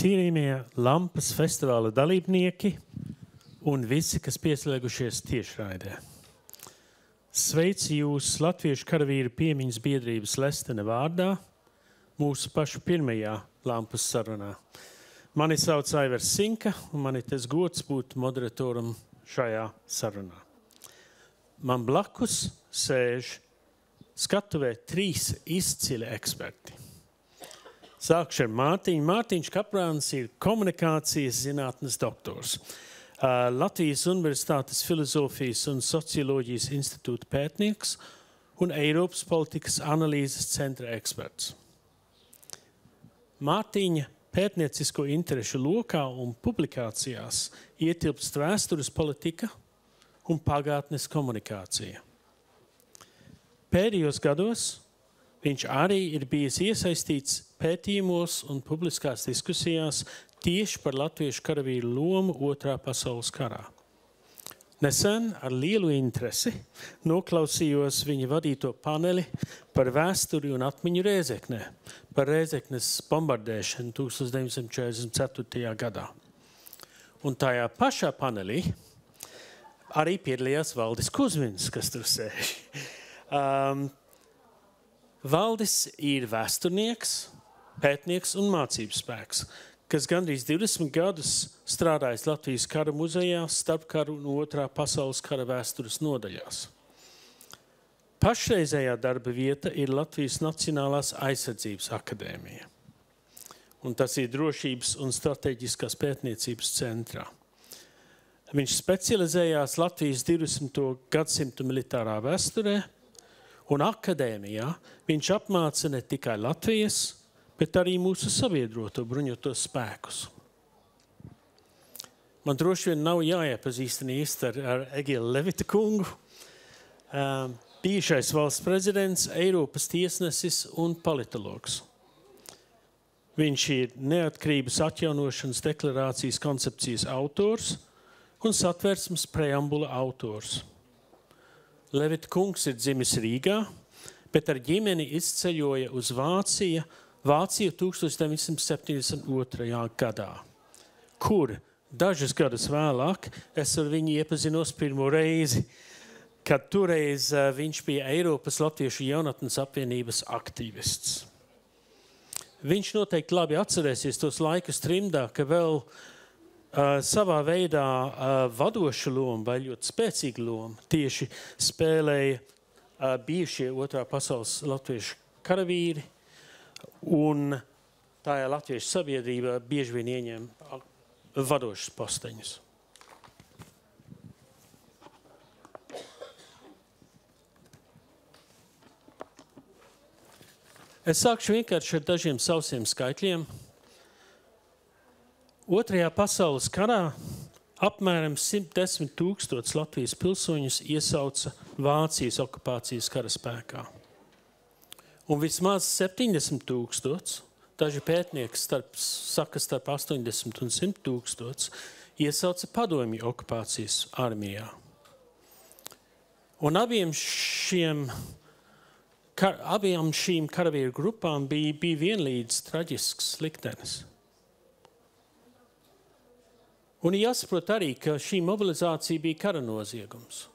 Cienījamie Lampas festivāla dalībnieki un visi, kas pieslēgušies tiešraidē. Sveicu jūs Latviešu karavīru piemiņas biedrības Lestene vārdā mūsu pašu pirmajā Lampas sarunā. Mani sauc Aivars Sinka, un man ir tas gods būt moderatoram šajā sarunā. Man blakus sēž skatuvē 3 izcili eksperti. Sākšu ar Mārtiņu. Mārtiņš Kaprāns ir komunikācijas zinātnes doktors, Latvijas Universitātes filozofijas un socioloģijas institūta pētnieks un Eiropas politikas analīzes centra eksperts. Mārtiņa pētniecisko interešu lokā un publikācijās ietilpst vēstures politika un pagātnes komunikācija. Pēdējos gados viņš arī ir bijis iesaistīts pētījumos un publiskās diskusijās tieši par latviešu karavīru lomu Otrā pasaules karā. Nesen ar lielu interesi noklausījos viņa vadīto paneli par vēsturi un atmiņu Rēzeknē, par Rēzeknes bombardēšanu 1944. gadā. Un tajā pašā panelī arī piedalījās Valdis Kuzmins, kas tur sēž. Valdis ir vēsturnieks, pētnieks un mācības spēks, kas gandrīz 20 gadus strādājis Latvijas kara muzejā, starpkaru un Otrā pasaules kara vēstures nodaļās. Pašreizējā darba vieta ir Latvijas Nacionālās aizsardzības akadēmija, un tas ir drošības un strateģiskās pētniecības centrā. Viņš specializējās Latvijas 20. gadsimta militārā vēsturē, un akadēmijā viņš apmāca ne tikai Latvijas, bet arī mūsu sabiedroto bruņotos spēkus. Man droši vien nav jāiepazīstina īsti ar Egilu Levita kungu, bijušais valsts prezidents, Eiropas tiesnesis un politologs. Viņš ir neatkarības atjaunošanas deklarācijas koncepcijas autors un Satversmes preambula autors. Levita kungs ir dzimis Rīgā, bet ar ģimeni izceļoja uz Vāciju 1972. gadā, kur dažus gadus vēlāk es ar viņu iepazinos pirmo reizi, kad toreiz viņš bija Eiropas Latviešu jaunatnes apvienības aktīvists. Viņš noteikti labi atcerēsies tos laikus trimdā, ka vēl savā veidā vadošu lomu vai ļoti spēcīgu lomu tieši spēlēja bijušie Otrā pasaules latviešu karavīri, un tajā latviešu sabiedrībā bieži vien ieņem vadošus posteņus. Es sākšu vienkārši ar dažiem sausiem skaitļiem. Otrajā pasaules karā apmēram 110 000 Latvijas pilsoņus iesauca Vācijas okupācijas kara spēkā. Un vismaz 70 000, daži pētnieki saka starp 80 un 100 000, iesauca padomju okupācijas armijā. Un abiem šīm karavīru grupām bija vienlīdz traģisks liktenis. Un jāsaprot arī, ka šī mobilizācija bija kara noziegums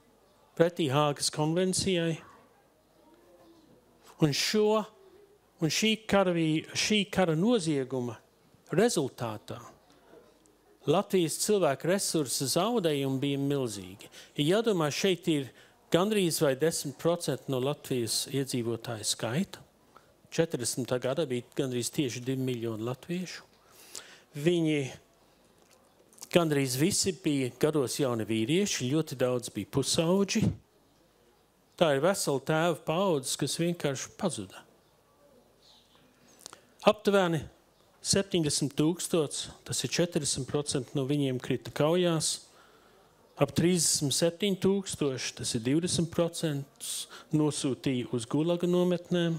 pretī Hāgas konvencijai. Un šī kara nozieguma rezultātā Latvijas cilvēku resursu zaudējumi bija milzīgi. Jādomā, šeit ir gandrīz vai 10% no Latvijas iedzīvotāju skaita. 40. gadā bija gandrīz tieši 2 miljoni latviešu. Viņi gandrīz visi bija gados jauni vīrieši, ļoti daudz bija pusauģi. Tā ir vesela tēva paudzes, kas vienkārši pazuda. Aptuveni 70 000, tas ir 40% no viņiem krita kaujās. Ap 37 000, tas ir 20%, nosūtīja uz Gulaga nometnēm.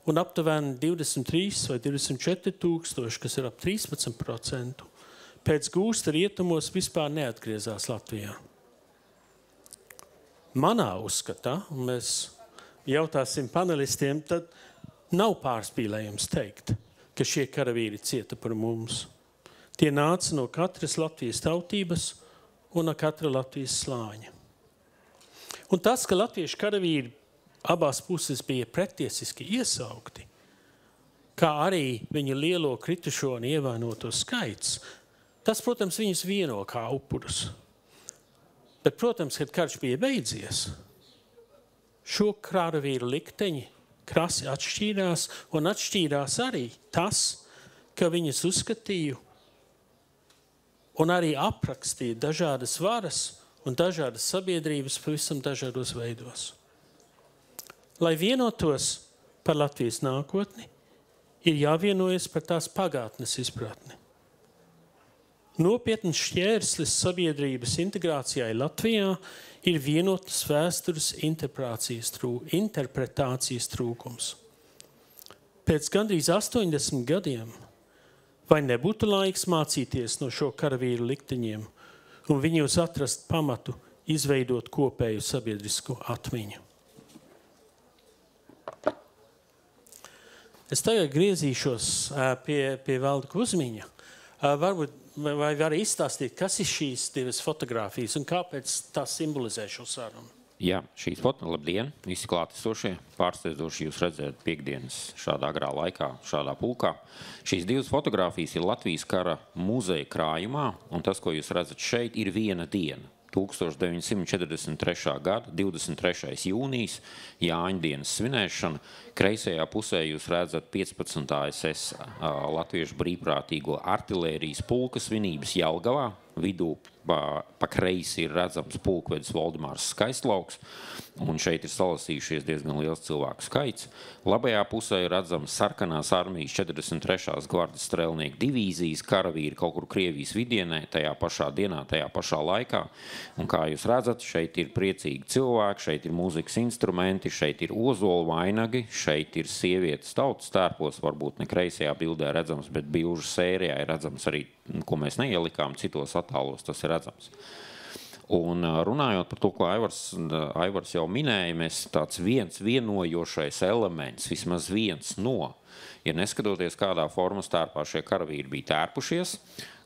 Un aptuveni 23 vai 24 000, kas ir ap 13%, pēc gūsta rietumos vispār neatgriezās Latvijā. Manā uzskatā, un mēs jautāsim panelistiem, tad nav pārspīlējums teikt, ka šie karavīri cieta par mums. Tie nāca no katras Latvijas tautības un no katra Latvijas slāņa. Un tas, ka latviešu karavīri abās puses bija pretiesiski iesaukti, kā arī viņa lielo kritušo un ievainoto skaits, tas, protams, viņus vieno kā upurus. Bet, protams, kad karš bija beidzies, šo karavīru likteņi krasi atšķīrās, un atšķīrās arī tas, ka viņas uzskatīju un arī aprakstīja dažādas varas un dažādas sabiedrības pavisam dažādos veidos. Lai vienotos par Latvijas nākotni, ir jāvienojas par tās pagātnes izpratni. Nopietns šķērslis sabiedrības integrācijai Latvijā ir vienotas vēstures interpretācijas trūkums. Pēc gandrīz 80 gadiem vai nebūtu laiks mācīties no šo karavīru likteņiem un viņos atrast pamatu izveidot kopēju sabiedrisku atmiņu? Es tagad griezīšos pie Valda Kuzmiņa. Varbūt vai var izstāstīt, kas ir šīs divas fotogrāfijas un kāpēc tās simbolizē šo sarunu? Jā, šīs labdien, visi klātesošie, pārsteidzoši jūs redzēt piekdienas šādā agrā laikā, šādā pulkā. Šīs divas fotogrāfijas ir Latvijas kara muzeja krājumā, un tas, ko jūs redzat šeit, ir viena diena. 1943. gada 23. jūnijas, Jāņa dienas svinēšana. Kreisajā pusē jūs redzat 15. SS Latviešu brīvprātīgo artilērijas pulka svinības Jelgavā. Vidū pa kreisi ir redzams pulkvedis Valdemārs Skaistlauks, un šeit ir salasījušies diezgan liels cilvēku skaits. Labajā pusē ir redzams sarkanās armijas 43. gvardas strēlnieku divīzijas karavīri kaut kur Krievijas vidienē, tajā pašā dienā, tajā pašā laikā. Un kā jūs redzat, šeit ir priecīgi cilvēki, šeit ir mūzikas instrumenti, šeit ir ozolu vainagi, šeit ir sievietes tautas tērpos, varbūt ne kreisajā bildē redzams, bet bilžu sērijā ir redzams arī, ko mēs neielikām citos attēlos, tas ir redzams. Un runājot par to, ko Aivars jau minēja, mēs tāds vienojošais elements, vismaz viens no, ir neskatoties kādā formas tērpā šie karavīri bija tērpušies,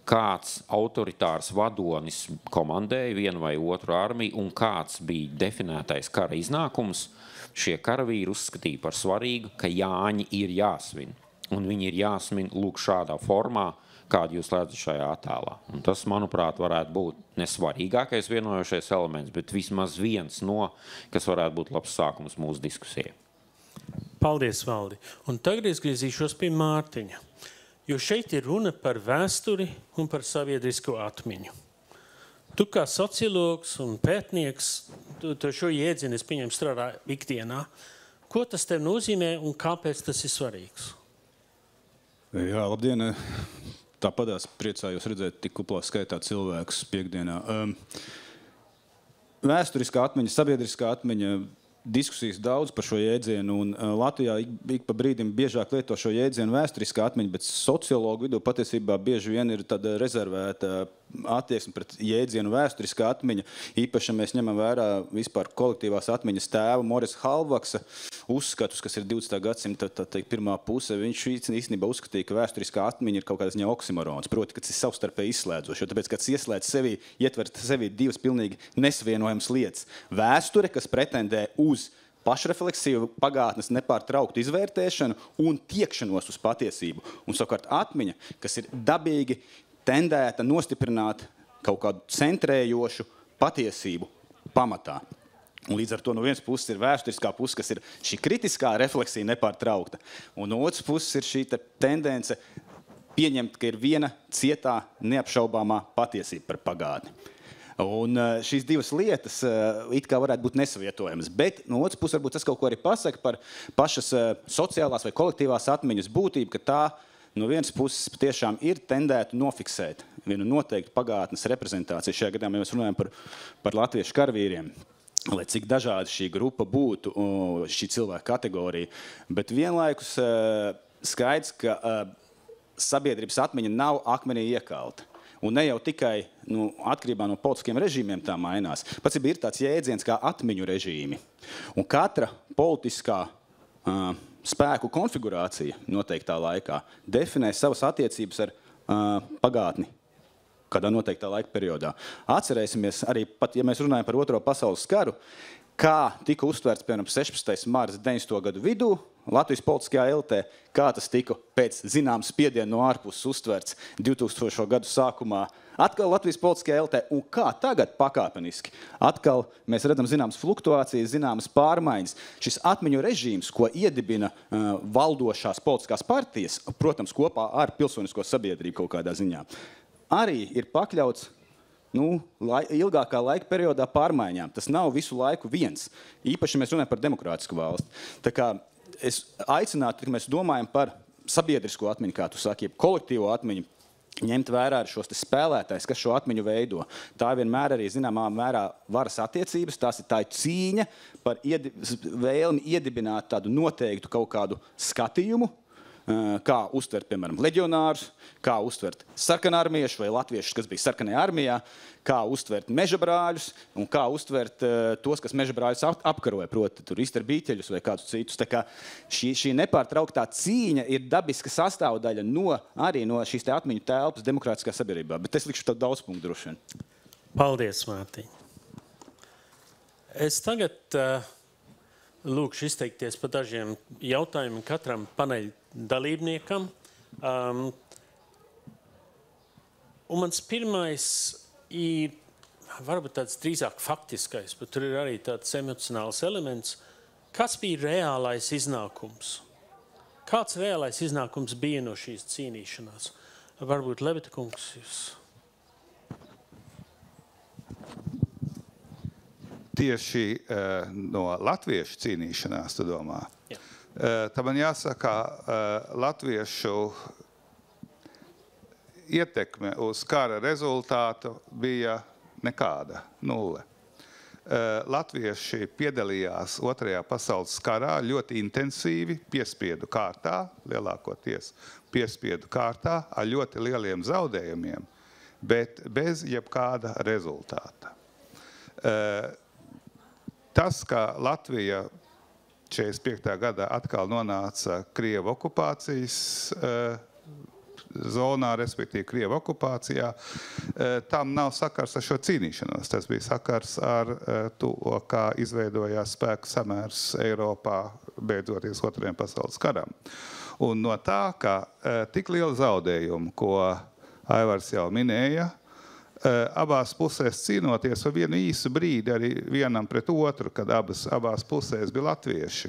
kāds autoritārs vadonis komandēja vienu vai otru armiju un kāds bija definētais kara iznākums, šie karavīri uzskatīja par svarīgu, ka Jāņi ir jāsvin. Un viņi ir jāsvin lūk šādā formā, kādu jūs redzat šajā attēlā. Un tas, manuprāt, varētu būt nesvarīgākais vienojošais elements, bet vismaz viens no, kas varētu būt labs sākums mūsu diskusijai. Paldies, Valdi. Un tagad es griezīšos pie Mārtiņa, jo šeit ir runa par vēsturi un par sabiedrisko atmiņu. Tu kā sociologs un pētnieks, tu šo jēdzienu, es pieņemu, strādā ikdienā. Ko tas tev nozīmē un kāpēc tas ir svarīgs? Jā, labdien. Tāpadās priecājos redzēt tik kuplā skaitā cilvēkus piekdienā. Vēsturiskā atmiņa, sabiedriskā atmiņa, diskusijas daudz par šo jēdzienu, un Latvijā ik pa brīdim biežāk lieto šo jēdzienu vēsturiskā atmiņa, bet sociologu vidū patiesībā bieži vien ir tāda rezervēta attieksme pret jēdzienu vēsturiskā atmiņa. Īpaši mēs ņemam vērā vispār kolektīvās atmiņas tēvu Morisa Halvaksa uzskatus, kas ir 20. gadsimta pirmā puse. Viņš īstenībā uzskatīja, ka vēsturiskā atmiņa ir kaut kāds oksimorons, proti, ka tas ir savstarpēji izslēdzoši, jo tāpēc, ka tas ieslēdz sevi, ietver sevi divas pilnīgi nesvienojamas lietas. Vēsture, kas pretendē uz pašrefleksīvu, pagātnes nepārtrauktu izvērtēšanu un tiekšanos uz patiesību. Un savukārt atmiņa, kas ir dabīgi tendēta nostiprināt kaut kādu centrējošu patiesību pamatā. Un līdz ar to no vienas puses ir vēsturiskā puse, kas ir šī kritiskā refleksija nepārtraukta. Un no otras puses ir šī tendence pieņemt, ka ir viena cietā neapšaubāmā patiesība par pagātni. Un šīs divas lietas it kā varētu būt nesavietojamas, bet no otras puses varbūt tas kaut ko arī pasaka par pašas sociālās vai kolektīvās atmiņas būtību, ka tā no vienas puses patiešām ir tendēta nofiksēt vienu noteiktu pagātnes reprezentāciju. Šajā gadījumā mēs runājam par latviešu karavīriem, lai cik dažādi šī grupa būtu, šī cilvēka kategorija. Bet vienlaikus skaidrs, ka sabiedrības atmiņa nav akmenī iekalta. Un ne jau tikai atkarībā no politiskiem režīmiem tā mainās. Pats ir tāds jēdziens kā atmiņu režīmi. Un katra politiskā spēku konfigurācija noteiktā laikā definē savas attiecības ar pagātni kādā noteiktā laika periodā. Atcerēsimies arī, pat ja mēs runājam par Otro pasaules karu, kā tika uztverts, piemēram, 16. marts 90. gadu vidū Latvijas politiskajā elitē, kā tas tika pēc zināma spiediena no ārpuses uztverts 2000. gadu sākumā, atkal Latvijas politiskajā elitē, un kā tagad pakāpeniski. Atkal mēs redzam zināmas fluktuācijas, zināmas pārmaiņas. Šis atmiņu režīms, ko iedibina valdošās politiskās partijas, protams, kopā ar pilsonisko sabiedrību kaut kādā ziņā, arī ir pakļauts ilgākā laika periodā pārmaiņām. Tas nav visu laiku viens. Īpaši mēs runājam par demokrātisku valsti. Tā kā es aicinātu, ka mēs domājam par sabiedrisko atmiņu, kā tu saki, kolektīvo atmiņu, ņemt vērā šos spēlētājs, kas šo atmiņu veido. Tā vienmēr arī zināmā mērā varas attiecības, tā ir cīņa par vēlmi iedibināt tādu noteiktu kaut kādu skatījumu, kā uztvert, piemēram, leģionārus, kā uztvert sarkanarmiešu vai latviešus, kas bija sarkanajā armijā, kā uztvert mežabrāļus un kā uztvert tos, kas mežabrāļus apkaroja, proti, tur iztarbīķeļus vai kādus citus. Tā kā šī nepārtrauktā cīņa ir dabiska sastāvdaļa arī no šīs te atmiņu telpas demokrātiskā sabiedrībā. Bet es likšu tādu daudz punktu droši vien. Paldies, Mārtiņ. Es tagad lūkšu izteikties par dažiem jautājumiem katram paneļa dalībniekam. Un mans pirmais ir varbūt tāds drīzāk faktiskais, bet tur ir arī tāds emocionāls elements. Kas bija reālais iznākums? Kāds reālais iznākums bija no šīs cīnīšanās? Varbūt Levita kungs jūs... Tieši no latviešu cīnīšanās, tu domā? Jā. Tā man jāsaka, latviešu ietekme uz kara rezultātu bija nekāda, nulle. Latvieši piedalījās Otrajā pasaules karā ļoti intensīvi, piespiedu kārtā, lielākoties piespiedu kārtā, ar ļoti lieliem zaudējumiem, bet bez jebkāda rezultāta. Tas, ka Latvija 45. gadā atkal nonāca Krievu okupācijas zonā, respektīvi Krievu okupācijā, tam nav sakars ar šo cīnīšanos. Tas bija sakars ar to, kā izveidojās spēku samērs Eiropā, beidzoties Otrajam pasaules karam. Un no tā, ka tik liela zaudējuma, ko Aivars jau minēja, abās pusēs cīnoties ar vienu īsu brīdi arī vienam pret otru, kad abās pusēs bija latvieši.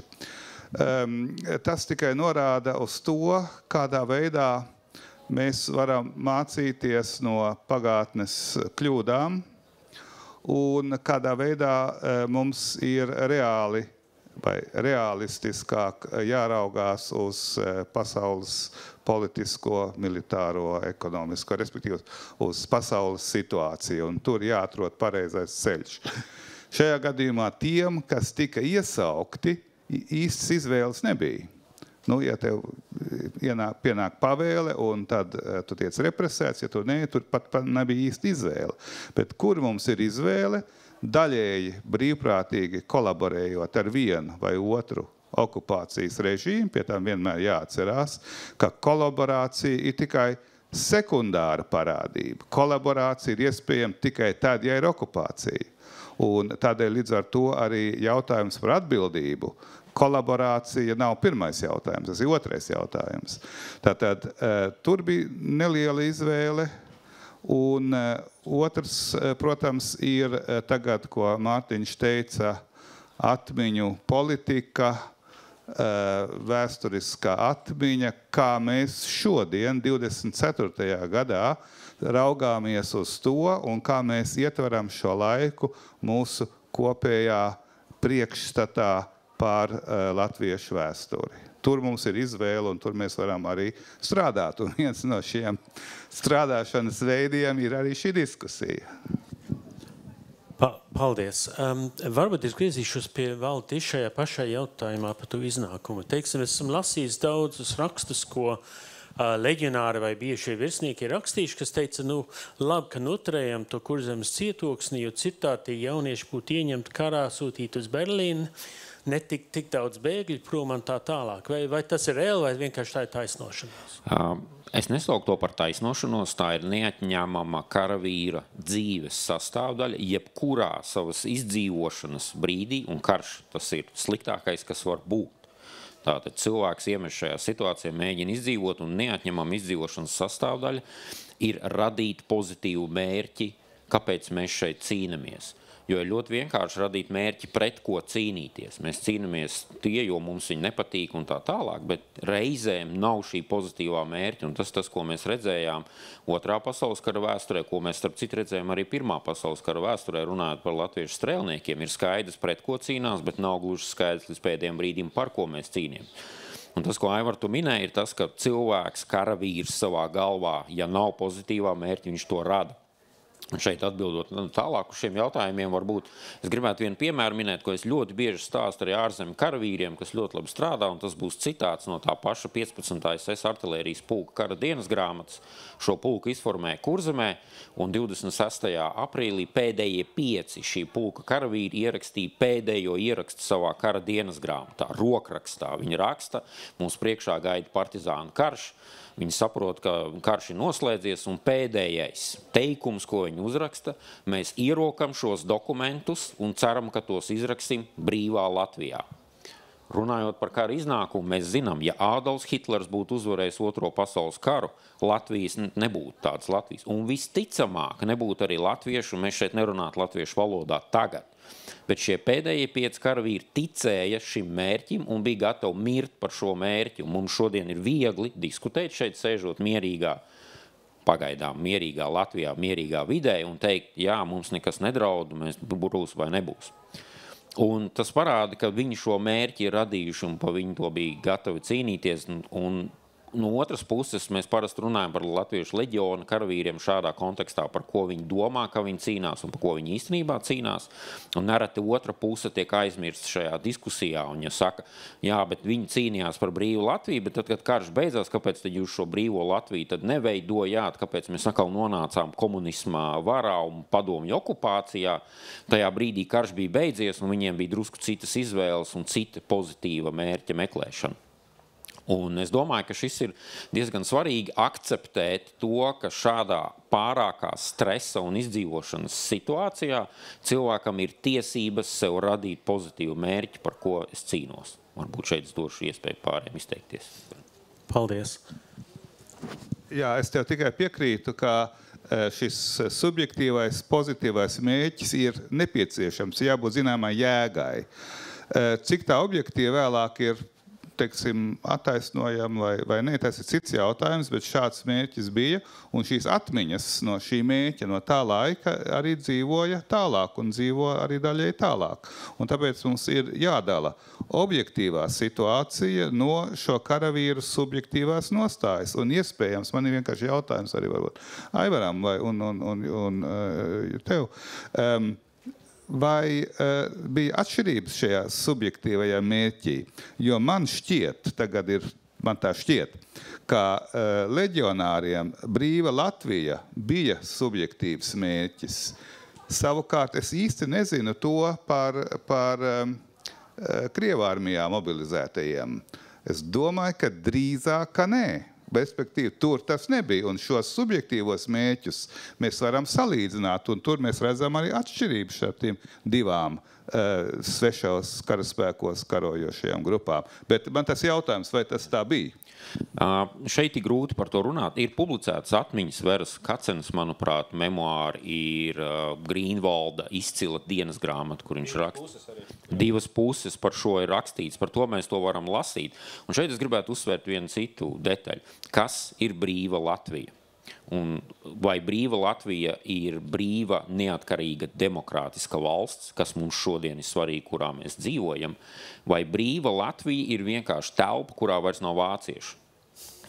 Tas tikai norāda uz to, kādā veidā mēs varam mācīties no pagātnes kļūdām un kādā veidā mums ir reāli vai realistiskāk jāraugās uz pasaules politisko, militāro, ekonomisko, respektīvi uz pasaules situāciju, un tur jāatrod pareizais ceļš. Šajā gadījumā tiem, kas tika iesaukti, īstas izvēles nebija. Ja tev pienāk pavēle, un tad tu tiec represēts, ja tu ne, tur pat nebija īsta izvēle. Bet kur mums ir izvēle? Daļēji brīvprātīgi kolaborējot ar vienu vai otru okupācijas režīmu, pie tām vienmēr jāatcerās, ka kolaborācija ir tikai sekundāra parādība. Kolaborācija ir iespējama tikai tad, ja ir okupācija. Un tādēļ līdz ar to arī jautājums par atbildību. Kolaborācija nav pirmais jautājums, tas ir otrais jautājums. Tātad tur bija neliela izvēle. Un otrs, protams, ir tagad, ko Mārtiņš teica, atmiņu politika, vēsturiskā atmiņa, kā mēs šodien, 24. gadā, raugāmies uz to un kā mēs ietveram šo laiku mūsu kopējā priekšstatā par latviešu vēsturi. Tur mums ir izvēle, un tur mēs varam arī strādāt. Un viens no šiem strādāšanas veidiem ir arī šī diskusija. Paldies. Varbūt es griezīšos pie Valdi šajā pašā jautājumā par to iznākumu. Teiksim, esam lasījis daudzus rakstus, ko leģionāri vai bijušie virsnieki ir rakstījuši, kas teica, labi, ka noturējam to Kurzemes cietoksni, jo citādi jaunieši būtu ieņemti karā, sūtīti uz Berlīnu. netik tik daudz bēgļu prom un tā tālāk. Vai tas ir reāli vai vienkārši tā ir taisnošanās? Es nesauktu to par taisnošanos, tā ir neatņemama karavīra dzīves sastāvdaļa, jebkurā savas izdzīvošanas brīdī, un karš tas ir sliktākais, kas var būt. Tātad cilvēks iemeš šajā situācijā, mēģina izdzīvot, un neatņemama izdzīvošanas sastāvdaļa ir radīt pozitīvu mērķi, kāpēc mēs šeit cīnamies. Jo ir ļoti vienkārši radīt mērķi, pret ko cīnīties. Mēs cīnamies tie, jo mums viņi nepatīk un tā tālāk, bet reizēm nav šī pozitīvā mērķa, un tas, ko mēs redzējām Otrā pasaules kara vēsturē, ko mēs starp citu redzējām arī Pirmā pasaules kara vēsturē, runājot par latviešu strēlniekiem, ir skaidrs, pret ko cīnās, bet nav gluži skaidrs līdz pēdējiem brīdim, par ko mēs cīnījam. Un tas, ko Aivar tu minēja, ir tas, ka cilvēks, karavīrs savā galvā, ja nav pozitīvā mērķa, viņš to rada. Un šeit atbildot tālāk uz šiem jautājumiem, varbūt es gribētu vienu piemēru minēt, ko es ļoti bieži stāstu arī ārzemju karavīriem, kas ļoti labi strādā, un tas būs citāts no tā paša 15. SS artilērijas pulka kara dienas grāmatas. Šo pulku izformēja Kurzemē, un 26. aprīlī pēdējie 5 šī pulka karavīri ierakstīja pēdējo ierakstu savā kara dienas grāmatā, rokrakstā. Viņi raksta, mums priekšā gaida partizānu karš. Viņi saprot, ka karš ir noslēdzies, un pēdējais teikums, ko viņi uzraksta, mēs ierokam šos dokumentus un ceram, ka tos izraksim brīvā Latvijā. Runājot par kara iznākumu, mēs zinām, ja Ādolfs Hitlers būtu uzvarējis Otro pasaules karu, Latvijas nebūtu tādas Latvijas. Un visticamāk nebūtu arī latviešu, un mēs šeit nerunātu latviešu valodā tagad. Bet šie pēdējie 5 karavīri ticēja šim mērķim un bija gatavi mirt par šo mērķi. Un mums šodien ir viegli diskutēt šeit, sēžot mierīgā, pagaidām mierīgā Latvijā, mierīgā vidē un teikt, jā, mums nekas nedraud, mēs būs vai nebūs. Un tas parāda, ka viņi šo mērķi ir radījuši un pa viņu to bija gatavi cīnīties. Un no otras puses mēs parasti runājam par latviešu leģionu karavīriem šādā kontekstā, par ko viņi domā, ka viņi cīnās un par ko viņi īstenībā cīnās. Un nereti otra puse tiek aizmirsta šajā diskusijā. Un ja saka, jā, bet viņi cīnījās par brīvu Latviju, bet tad, kad karš beidzās, kāpēc tad jūs šo brīvo Latviju tad neveidojāt, kāpēc mēs atkal nonācām komunismā varā un padomju okupācijā. Tajā brīdī karš bija beidzies un viņiem bija drusku citas izvēles un cita pozitīva mērķa meklēšana. Un es domāju, ka šis ir diezgan svarīgi akceptēt to, ka šādā pārākā stresa un izdzīvošanas situācijā cilvēkam ir tiesības sev radīt pozitīvu mērķi, par ko es cīnos. Varbūt šeit es došu iespēju pārējiem izteikties. Paldies. Jā, es tev tikai piekrītu, ka šis subjektīvais, pozitīvais mērķis ir nepieciešams, jābūt zināmai jēgai. Cik tā objektīvi vēlāk ir, teiksim, attaisnojami vai ne, tas ir cits jautājums, bet šāds mērķis bija, un šīs atmiņas no šī mērķa, no tā laika arī dzīvoja tālāk un dzīvo arī daļai tālāk. Un tāpēc mums ir jādala objektīvā situācija no šo karavīru subjektīvās nostājas. Un iespējams, man ir vienkārši jautājums arī varbūt Aivaram un tev. Vai bija atšķirības šajā subjektīvajā mērķī? Jo man šķiet, man tā šķiet, ka leģionāriem brīva Latvija bija subjektīvs mērķis. Savukārt es īsti nezinu to par Krievārmijā mobilizētajiem. Es domāju, ka drīzāk, ka nē. Respektīvi, tur tas nebija, un šos subjektīvos mērķus mēs varam salīdzināt, un tur mēs redzam arī atšķirību starp tiem divām svešos karaspēkos karojošajām grupām. Bet man tas jautājums, vai tas tā bija? Šeit ir grūti par to runāt. Ir publicētas atmiņas, Veras Kacenes, manuprāt, memoāri, ir Grīnvalda izcila dienas grāmata, kur viņš raksta. 2 puses par šo ir rakstīts, par to mēs to varam lasīt. Un šeit es gribētu uzsvērt vienu citu detaļu. Kas ir brīva Latvija? Un vai brīva Latvija ir brīva, neatkarīga, demokrātiska valsts, kas mums šodien ir svarīgi, kurā mēs dzīvojam, vai brīva Latvija ir vienkārši telpa, kurā vairs nav vāciešu,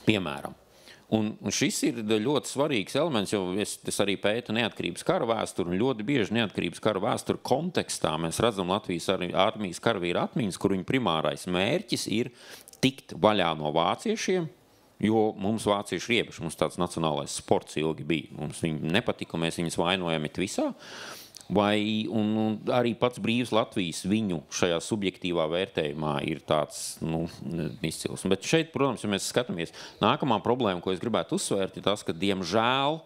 piemēram. Un šis ir ļoti svarīgs elements, jo es arī pētu neatkarības kara vēsturi, un ļoti bieži neatkarības kara vēsturi kontekstā mēs redzam Latvijas armijas karavīra atmiņas, kur viņa primārais mērķis ir tikt vaļā no vāciešiem, jo mums vācieši riebeši, mums tāds nacionālais sports ilgi bija. Mums viņi nepatika, mēs viņus vainojam it visā. Un arī pats brīvs Latvijas viņu šajā subjektīvā vērtējumā ir tāds izcils. Bet šeit, protams, ja mēs skatāmies, nākamā problēma, ko es gribētu uzsvērt, ir tas, ka, diemžēl,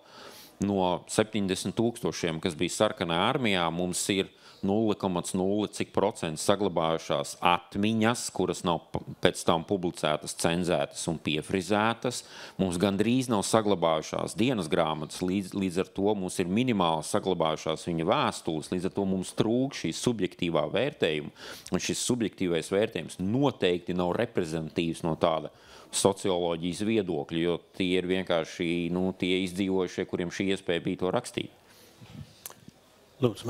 no 70,000, kas bija sarkanā armijā, mums ir 0,0% saglabājušās atmiņas, kuras nav pēc tam publicētas, cenzētas un piefrizētas. Mums gandrīz nav saglabājušās dienas grāmatas, līdz ar to mums ir minimāli saglabājušās viņa vēstules, līdz ar to mums trūk šī subjektīvā vērtējuma. Un šis subjektīvais vērtējums noteikti nav reprezentatīvs no tāda socioloģijas viedokļa, jo tie ir vienkārši tie izdzīvojušie, kuriem šī iespēja bija to rakstīt. Lūdzu,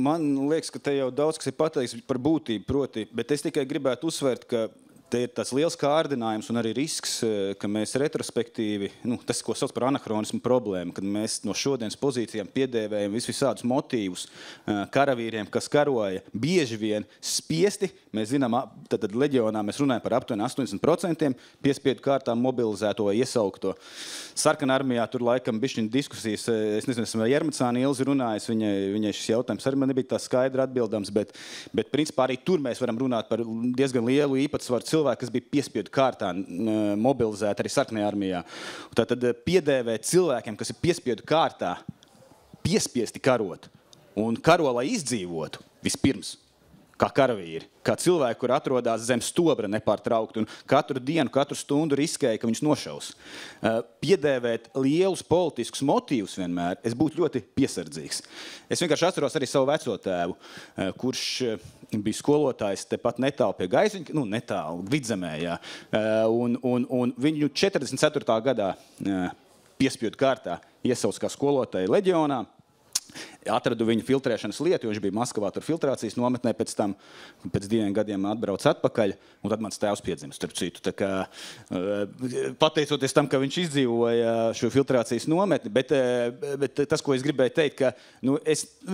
man liekas, ka te jau daudz kas ir pateiks par būtību, proti, bet es tikai gribētu uzsvērt, ka te ir tas liels kārdinājums un arī risks, ka mēs retrospektīvi, tas, ko sauc par anahronismu problēmu, kad mēs no šodienas pozīcijām piedēvējam visādus motīvus karavīriem, kas karoja bieži vien spiesti. Mēs zinām, tad leģionā mēs runājam par aptuveni 80% piespiedu kārtā mobilizēto vai iesaukto. Sarkanā armijā tur laikam bišķiņ diskusijas, es nezinu, esmu Jermacāni Ilzi runājis, viņai šis jautājums arī man nebija tā skaidri atbildams, bet principā arī tur mēs varam runāt par diezgan lielu īpatsvaru cilvēku, kas bija piespiedu kārtā mobilizēti arī sarkanajā armijā. Tātad piedēvēt cilvēkiem, kas ir piespiedu kārtā, piespiesti karot un karo, lai izdzīvotu vispirms, kā karavīri, kā cilvēki, kur atrodas zem stobra nepārtraukti un katru dienu, katru stundu riskēja, ka viņš nošaus. Piedēvēt lielus politiskus motīvus vienmēr, es būtu ļoti piesardzīgs. Es vienkārši atceros arī savu veco tēvu, kurš bija skolotājs tepat netālu pie Gaisviņa, netālu, Vidzemē, jā. Un viņu 44. gadā piespiedu kārtā iesauc kā skolotāju leģionā. Atradu viņu filtrēšanas lietu, jo viņš bija Maskavā tur filtrācijas nometnē, pēc 2 gadiem atbrauc atpakaļ, un tad mans tēvs piedzima, starp citu. Tā kā, pateicoties tam, ka viņš izdzīvoja šo filtrācijas nometni, bet tas, ko es gribēju teikt, ka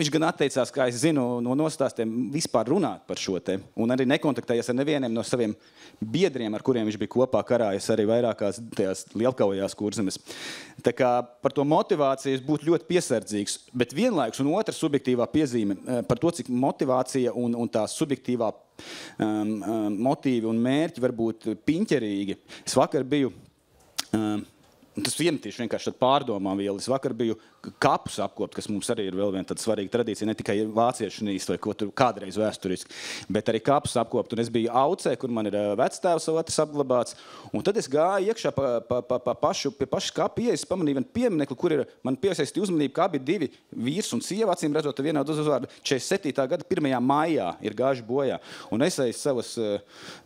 viņš gan atteicās, kā es zinu, no nostāstiem vispār runāt par šo te, un arī nekontaktējies ar nevieniem no saviem biedriem, ar kuriem viņš bija kopā karājis arī vairākās tajās lielkaujās Kurzemes. Tā kā par to motivāciju es būtu ļoti piesardzīgs, bet vienlaikus un otra subjektīvā piezīme par to, cik motivācija un tā subjektīvā motīvi un mērķi var būt piņķerīgi. Es vakar biju, tas iemetīšu vienkārši pārdomām vieli, es vakar biju kapus apkopt, kas mums arī ir vēl viena tāda svarīga tradīcija, ne tikai vāciešu nīst vai ko tur kādreiz vēsturiski, bet arī kapus apkopt. Un es biju Aucē, kur man ir vectēvs otrs apglabāts, un tad es gāju iekšā pie pašas kapu ieejas, pamanīju vienu pieminekli, kur ir man piesaistīja uzmanību, kā bija 2 vīrs un sieva, acīm redzot, vienādu uzvārdu 47. gada 1. maijā ir gājuši bojā. Un es aiz savas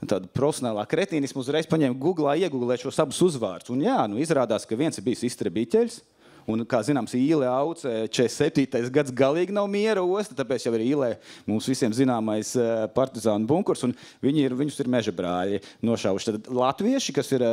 tādu profesionālā kretīnismu uzreiz paņēmu Googlā iegūlēt šos abus uzvārdus. Un jā, izrādās, ka viens ir bijis Istrebīķeļs, un, kā zināms, Īle Auce 47. gads galīgi nav miera osta, tāpēc jau ir Īlē mums visiem zināmais partizānu bunkurs, un viņus ir meža brāļi nošauši. Tad latvieši, kas ir,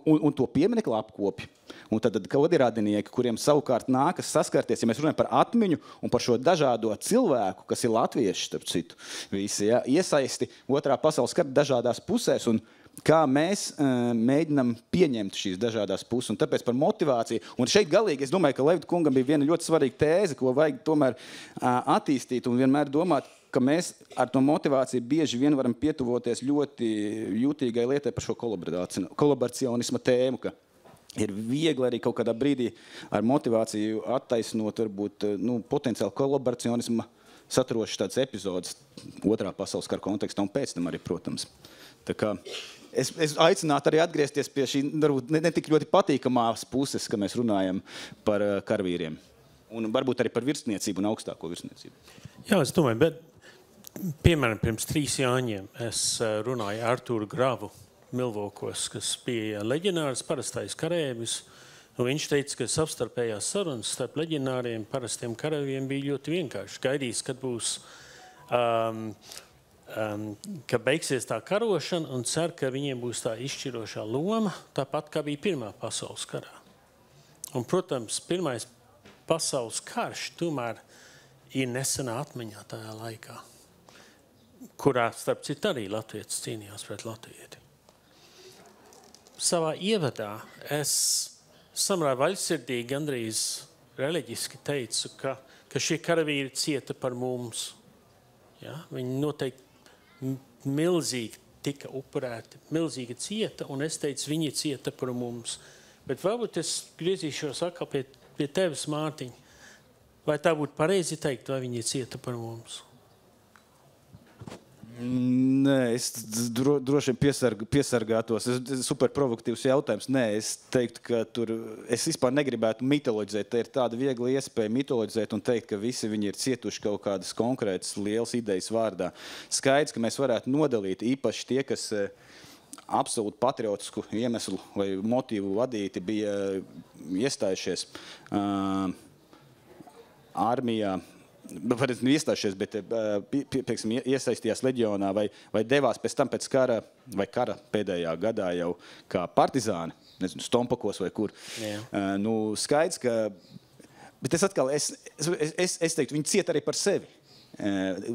un to pieminekli apkopi. Un tad kaut ir radinieki, kuriem savukārt nākas saskarties, ja mēs runājam par atmiņu un par šo dažādo cilvēku, kas ir latvieši, starp citu, visi, ja, iesaisti Otrā pasaules kara dažādās pusēs, un kā mēs mēģinam pieņemt šīs dažādās puses, un tāpēc par motivāciju. Un šeit galīgi, es domāju, ka Levita kungam bija viena ļoti svarīga tēze, ko vajag tomēr attīstīt un vienmēr domāt, ka mēs ar to motivāciju bieži vien varam pietuvoties ļoti jūtīgai lietai par šo kolaboracionisma tēmu, ka ir viegli arī kaut kādā brīdī ar motivāciju attaisnot varbūt potenciāli kolaboracionisma saturošas tādas epizodes Otrā pasaules kara kontekstā un pēc tam arī, protams. Tā kā es aicinātu arī atgriezties pie šī ne tik ļoti patīkamās puses, ka mēs runājam par karavīriem. Un varbūt arī par virsniecību un augstāko virsniecību. Jā, es domāju, bet piemēram pirms 3 jāņiem es runāju Artūru Gravu Milvokos, kas bija leģionārs, parastais karēvis. Viņš teica, ka savstarpējās sarunas starp leģionāriem, parastiem karavīriem bija ļoti vienkārši. Gaidīs, kad būs ka beigsies tā karošana un cer, ka viņiem būs tā izšķirošā loma, tāpat kā bija Pirmā pasaules karā. Un, protams, Pirmais pasaules karš tomēr ir nesenā atmiņā tajā laikā, kurā, starp citu, arī latvietis cīnījās pret latvieti. Savā ievadā es samērā vaļsirdīgi, gandrīz reliģiski teicu, ka ka šie karavīri cieta par mums. Ja? Viņi noteikti milzīgi tika upurēti, milzīgi cieta, un es teicu, viņi cieta par mums. Bet varbūt es griezīšos atkal pie tevis, Mārtiņ. Vai tā būtu pareizi teikt, vai viņi cieta par mums? Nē, es droši vien piesargātos. Super provokatīvs jautājums. Nē, es teiktu, ka es vispār negribētu mitoloģizēt. Te ir tāda viegla iespēja mitoloģizēt un teikt, ka visi viņi ir cietuši kaut kādas konkrētas lielas idejas vārdā. Skaidrs, ka mēs varētu nodalīt īpaši tie, kas absolūti patriotisku iemeslu vai motīvu vadīti bija iestājušies armijā. Varētu iestājušies, bet pieksim, iesaistījās leģionā vai devās pēc tam pēc kara vai kara pēdējā gadā jau kā partizāni, nezinu, Stompakos vai kur. Nu, skaidrs, ka... Bet es teiktu, viņi ciet arī par sevi.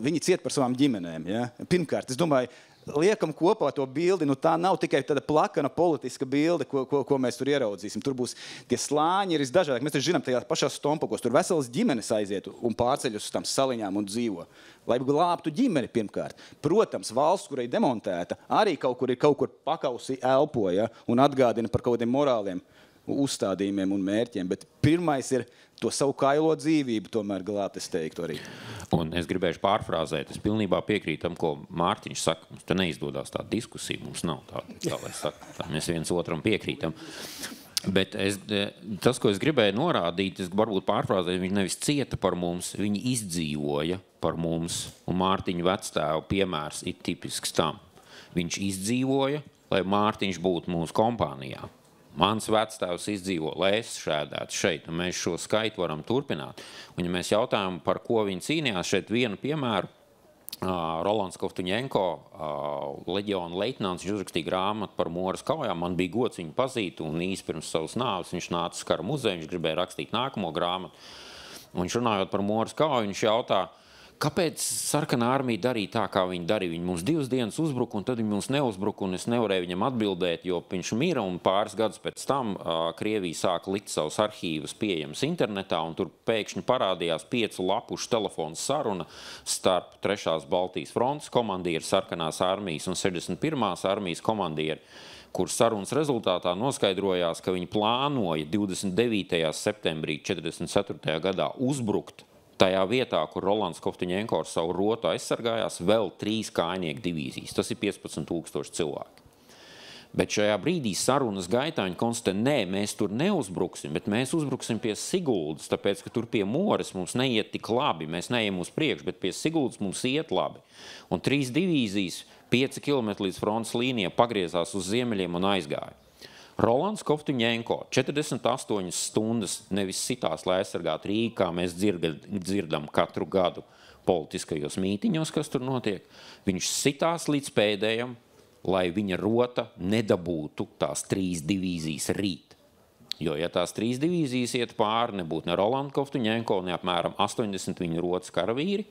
Viņi ciet par savām ģimenēm. Ja? Pirmkārt, es domāju, liekam kopā to bildi, nu tā nav tikai tāda plakana politiska bilde, ko mēs tur ieraudzīsim. Tur būs tie slāņi ir visdažādāk. Mēs taču zinām tajā pašā Stompakos. Tur veselas ģimenes aiziet un pārceļ uz tām saliņām un dzīvo. Lai glābtu ģimeni pirmkārt. Protams, valsts, kurai demontēta, arī kaut kur pakausi elpo, ja? Un atgādina par kaut kādiem morāliem uzstādījumiem un mērķiem. Bet pirmais ir to savu kailo dzīvību tomēr glābt, es teiktu arī. Un es gribēšu pārfrāzēt, es pilnībā piekrītu tam, ko Mārtiņš saka. Mums te neizdodās tāda diskusija, mums nav tāda, lai saka. Tā mēs viens otram piekrītam. Bet tas, ko es gribēju norādīt, es varbūt pārfrāzēju, viņi nevis cieta par mums, viņi izdzīvoja par mums. Un Mārtiņa vectēva piemērs ir tipisks tam. Viņš izdzīvoja, lai Mārtiņš būtu mūsu kompānijā. Mans vectēvs izdzīvo, lai es šēdētu šeit, un mēs šo skaitu varam turpināt. Un ja mēs jautājam, par ko viņi cīnījās, šeit vienu piemēru, Rolands Kovtuņenko, leģiona leitnants, viņš uzrakstīja grāmatu par Moras kaujām, man bija gods viņu pazīt, un īsti pirms savas nāves viņš nāca uz Kara muzeju, viņš gribēja rakstīt nākamo grāmatu. Un viņš runājot par Moras kauju, viņš jautā, kāpēc sarkanā armija darīja tā, kā viņi darīja? Viņi mums 2 dienas uzbruka, un tad viņi mums neuzbruka, un es nevarēju viņam atbildēt, jo viņš mira, un pāris gadus pēc tam Krievija sāka likt savus arhīvus pieejams internetā, un tur pēkšņi parādījās 5 lapušu telefonu saruna starp 3. Baltijas frontes komandieru sarkanās armijas un 61. armijas komandieru, kur sarunas rezultātā noskaidrojās, ka viņi plānoja 29. septembrī 44. gadā uzbrukt tajā vietā, kur Rolands Kovtuņenko ar savu rotu aizsargājās, vēl 3 kājnieku divīzijas. Tas ir 15,000 cilvēki. Bet šajā brīdī sarunas gaitā viņi konstatē, nē, mēs tur neuzbruksim, bet mēs uzbruksim pie Siguldas, tāpēc, ka tur pie Moras mums neiet tik labi, mēs neejam uz priekšu, bet pie Siguldas mums iet labi. Un 3 divīzijas 5 km līdz frontes līnijā pagriezās uz ziemeļiem un aizgāja. Rolands Kovtuņenko 48 stundas nevis sitās, lai aizsargātu Rīgu, kā mēs dzirdam katru gadu politiskajos mītiņos, kas tur notiek. Viņš sitās līdz pēdējam, lai viņa rota nedabūtu tās 3 divīzijas rīt. Jo, ja tās 3 divīzijas iet pāri, nebūtu ne Rolanda Kovtuņenko, ne apmēram 80 viņa rotas karavīri,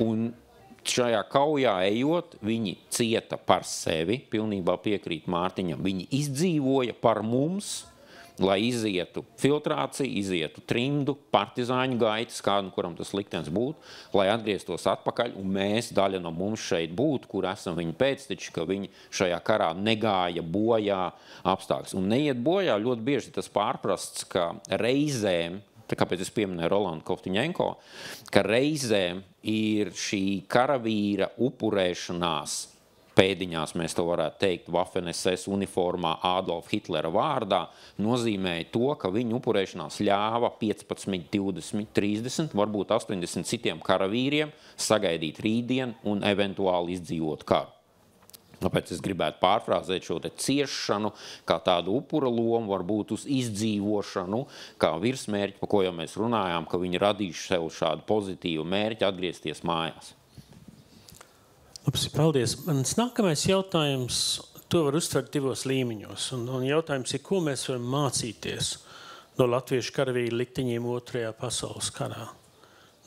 un šajā kaujā ejot, viņi cieta par sevi, pilnībā piekrīt Mārtiņam, viņi izdzīvoja par mums, lai izietu filtrāciju, izietu trimdu, partizāņu gaitas, kādu, kuram tas liktenis būtu, lai atgrieztos atpakaļ, un mēs, daļa no mums šeit būtu, kur esam viņi pēcteči, ka viņi šajā karā negāja bojā apstākļus. Un neiet bojā ļoti bieži tas pārprasts, ka reizēm, kāpēc es pieminēju Rolandu Kovtuņenko, ka reizēm ir šī karavīra upurēšanās, pēdiņās mēs to varētu teikt, Waffen-SS uniformā Adolfa Hitlera vārdā, nozīmēja to, ka viņa upurēšanās ļāva 15, 20, 30, varbūt 80 citiem karavīriem sagaidīt rītdienu un eventuāli izdzīvot karu. Tāpēc es gribētu pārfrāzēt šo te ciešanu, kā tādu upura lomu, varbūt uz izdzīvošanu, kā virsmērķi, par ko jau mēs runājām, ka viņi radīšu sev šādu pozitīvu mērķi atgriezties mājās. Paldies. Mans nākamais jautājums, to var uztvert 2 līmeņos. Un jautājums ir, ko mēs varam mācīties no latviešu karavīru likteņiem 2. pasaules karā?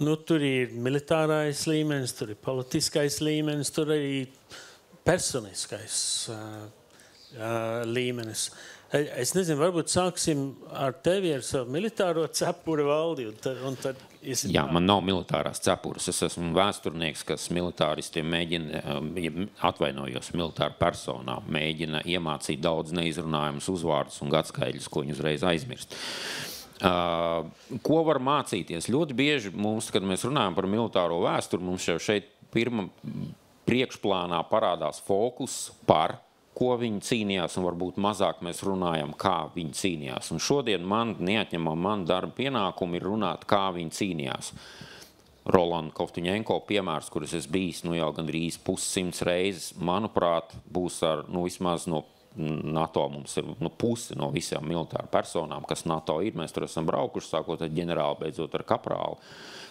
Nu, tur ir militārais līmenis, tur ir politiskais līmenis, tur arī personiskais līmenis. Es nezinu, varbūt sāksim ar tevi ar savu militāro cepuri valdi. Un tad Jā, man nav militārās cepures. Es esmu vēsturnieks, kas militāristiem mēģina, atvainojos militāru personām, mēģina iemācīt daudz neizrunājumus uzvārdus un gadskaidļus, ko viņi uzreiz aizmirst. Ko var mācīties? Ļoti bieži mums, kad mēs runājam par militāro vēsturi, mums jau šeit priekšplānā parādās fokus par ko viņi cīnījās, un varbūt mazāk mēs runājam, kā viņi cīnījās. Un šodien man darba pienākumi ir runāt, kā viņi cīnījās. Rolanda Kovtuņenko piemērs, kuras es bijis jau gandrīz 100 reizes, manuprāt, būs ar, vismaz no NATO mums ir pusi no visām militāru personām, kas NATO ir. Mēs tur esam braukuši, sākot ar ģenerāli, beidzot ar kaprāli,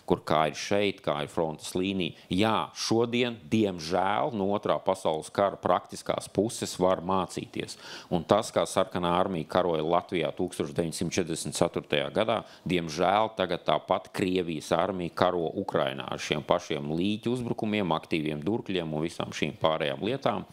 kur kā ir šeit, kā ir frontes līnija. Jā, šodien, diemžēl, no otrā pasaules kara praktiskās puses var mācīties. Un tas, kā sarkanā armija karoja Latvijā 1944. gadā, diemžēl tagad tāpat Krievijas armija karo Ukrainā ar šiem pašiem līķu uzbrukumiem, aktīviem durkļiem un visām šīm pārējām lietām.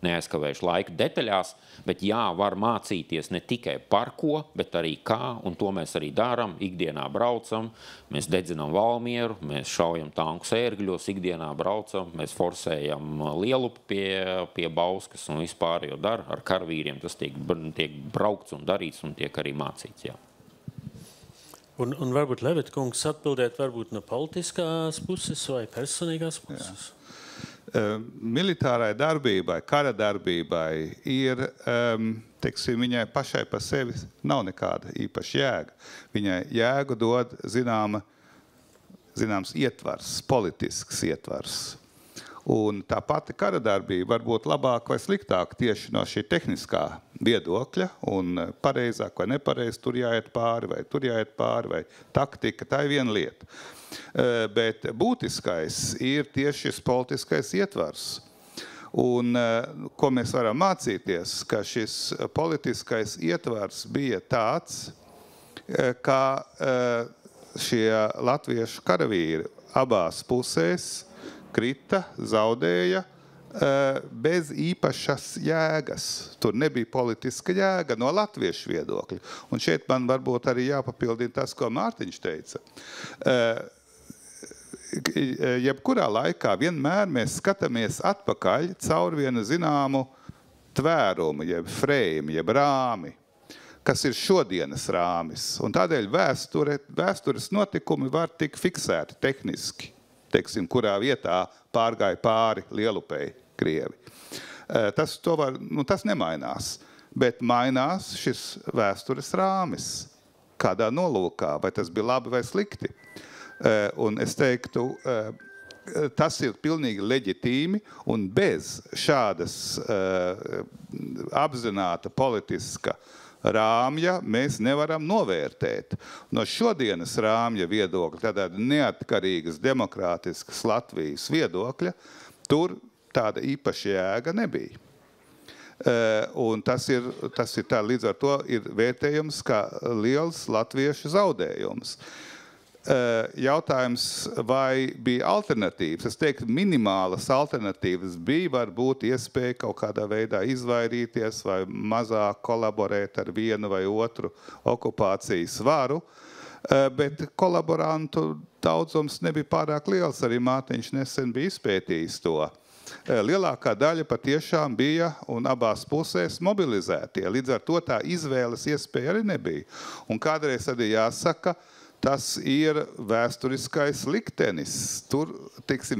Neaizkavējuši laiku detaļās, bet jā, var mācīties ne tikai par ko, bet arī kā, un to mēs arī darām. Ikdienā braucam, mēs dedzinām Valmieru, mēs šaujam tanku ērgļos, ikdienā braucam, mēs forsējam Lielupi pie Bauskas un vispār jau dara ar karavīriem. Tas tiek braukts un darīts un tiek arī mācīts, jā. Un varbūt Levita kungs atbildēt varbūt no politiskās puses vai personīgās puses? Jā. Militārai darbībai, kara darbībai ir, viņai pašai par sevi nav nekāda īpaša jēga. Viņai jēgu dod zināms ietvars, politisks ietvars. Un tā pati kara darbība var būt labāk vai sliktāk tieši no šī tehniskā viedokļa, un pareizāk vai nepareiz tur jāiet pāri, vai taktika, tā ir viena lieta. Bet būtiskais ir tieši šis politiskais ietvars. Un ko mēs varam mācīties, ka šis politiskais ietvars bija tāds, ka šie latviešu karavīri abās pusēs krita, zaudēja bez īpašas jēgas. Tur nebija politiska jēga no latviešu viedokļa. Un šeit man varbūt arī jāpapildina tas, ko Mārtiņš teica. Jebkurā laikā vienmēr mēs skatāmies atpakaļ caur vienu zināmu tvērumu, jeb frame, jeb rāmi, kas ir šodienas rāmis. Un tādēļ vēstures notikumi var tik fiksēti tehniski, kurā vietā pārgāja pāri Lielupei Krievi. Tas nemainās, bet mainās šis vēstures rāmis. Kādā nolūkā, vai tas bija labi vai slikti. Un es teiktu, tas ir pilnīgi leģitīmi, un bez šādas apzināta politiska rāmja mēs nevaram novērtēt. No šodienas rāmja viedokļa, tādā neatkarīgas, demokrātiskas Latvijas viedokļa, tur tāda īpaša jēga nebija. Un tas ir tā, līdz ar to ir vērtējums kā liels latviešu zaudējums. Jautājums, vai bija alternatīvas? Es teiktu, minimālas alternatīvas bija, varbūt iespēja kaut kādā veidā izvairīties vai mazāk kolaborēt ar vienu vai otru okupācijas varu, bet kolaborantu daudzums nebija pārāk liels, arī Mārtiņš nesen bija izpētījis to. Lielākā daļa patiešām bija un abās pusēs mobilizētie, līdz ar to tā izvēles iespēja arī nebija. Un kādreiz arī jāsaka, tas ir vēsturiskais liktenis. Tur,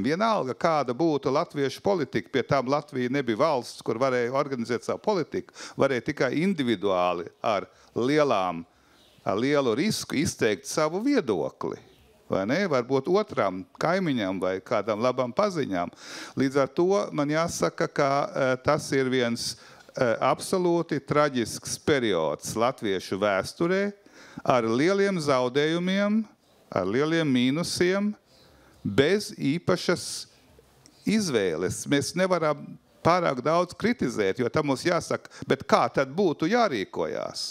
vienalga, kāda būtu latviešu politika, pie tām Latvija nebija valsts, kur varēja organizēt savu politiku, varēja tikai individuāli ar lielu risku izteikt savu viedokli. Vai ne? Varbūt otram kaimiņam vai kādam labam paziņām. Līdz ar to man jāsaka, ka tas ir viens absolūti traģisks periods latviešu vēsturē, ar lieliem zaudējumiem, ar lieliem mīnusiem, bez īpašas izvēles. Mēs nevaram pārāk daudz kritizēt, jo tam mums jāsaka, bet kā tad būtu jārīkojās?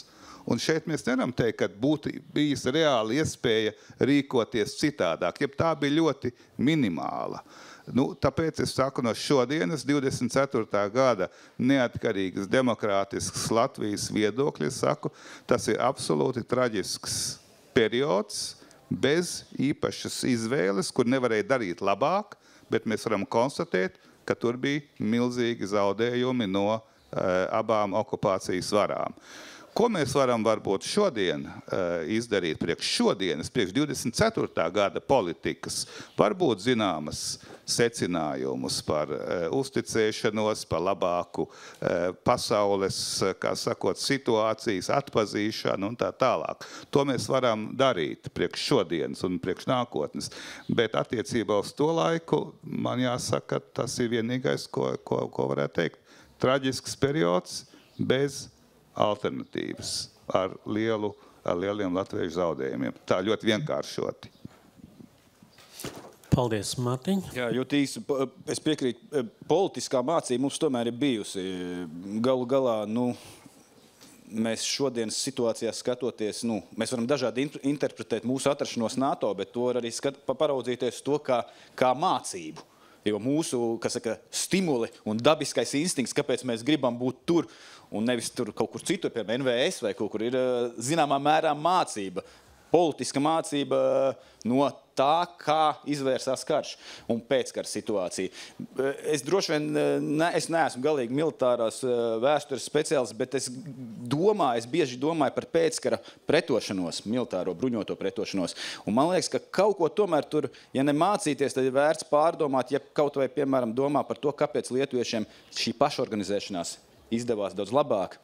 Un šeit mēs nevaram teikt, ka būtu bijis reāli iespēja rīkoties citādāk, ja tā bija ļoti minimāla. Tāpēc es saku, no šodienas 24. gada neatkarīgas demokrātiskas Latvijas viedokļa, saku, tas ir absolūti traģisks periods, bez īpašas izvēles, kur nevarēja darīt labāk, bet mēs varam konstatēt, ka tur bija milzīgi zaudējumi no abām okupācijas varām. Ko mēs varam varbūt šodien izdarīt priekš šodienas, priekš 24. gada politikas, varbūt zināmas secinājumus par uzticēšanos, par labāku pasaules, kā sakot, situācijas atpazīšanu un tā tālāk. To mēs varam darīt priekš šodienas un priekš nākotnes, bet attiecībā uz to laiku man jāsaka, tas ir vienīgais, ko varētu teikt. Traģisks periods bez alternatīvas ar lieliem latviešu zaudējumiem. Tā ļoti vienkāršoti. Paldies, Mārtiņ. Jā, ļoti īsi, es piekrītu, politiskā mācība mums tomēr ir bijusi. Galu galā, mēs šodienas situācijās skatoties, mēs varam dažādi interpretēt mūsu atrašanos NATO, bet to var arī paraudzīties to kā mācību. Jo mūsu, stimuli un dabiskais instinkts, kāpēc mēs gribam būt tur un nevis tur kaut kur citur, piemēram, NVS vai kaut kur ir zināmā mērā mācība, politiska mācība no tā, kā izvērsās karš un pēckara situācija. Es droši vien es neesmu galīgi militārās vēstures speciālists, bet es bieži domāju par pēckara pretošanos, militāro bruņoto pretošanos. Un man liekas, ka kaut ko tomēr tur, ja ne mācīties, tad ir vērts pārdomāt, ja kaut vai, piemēram, domā par to, kāpēc lietuviešiem šī pašorganizēšanās izdevās daudz labāk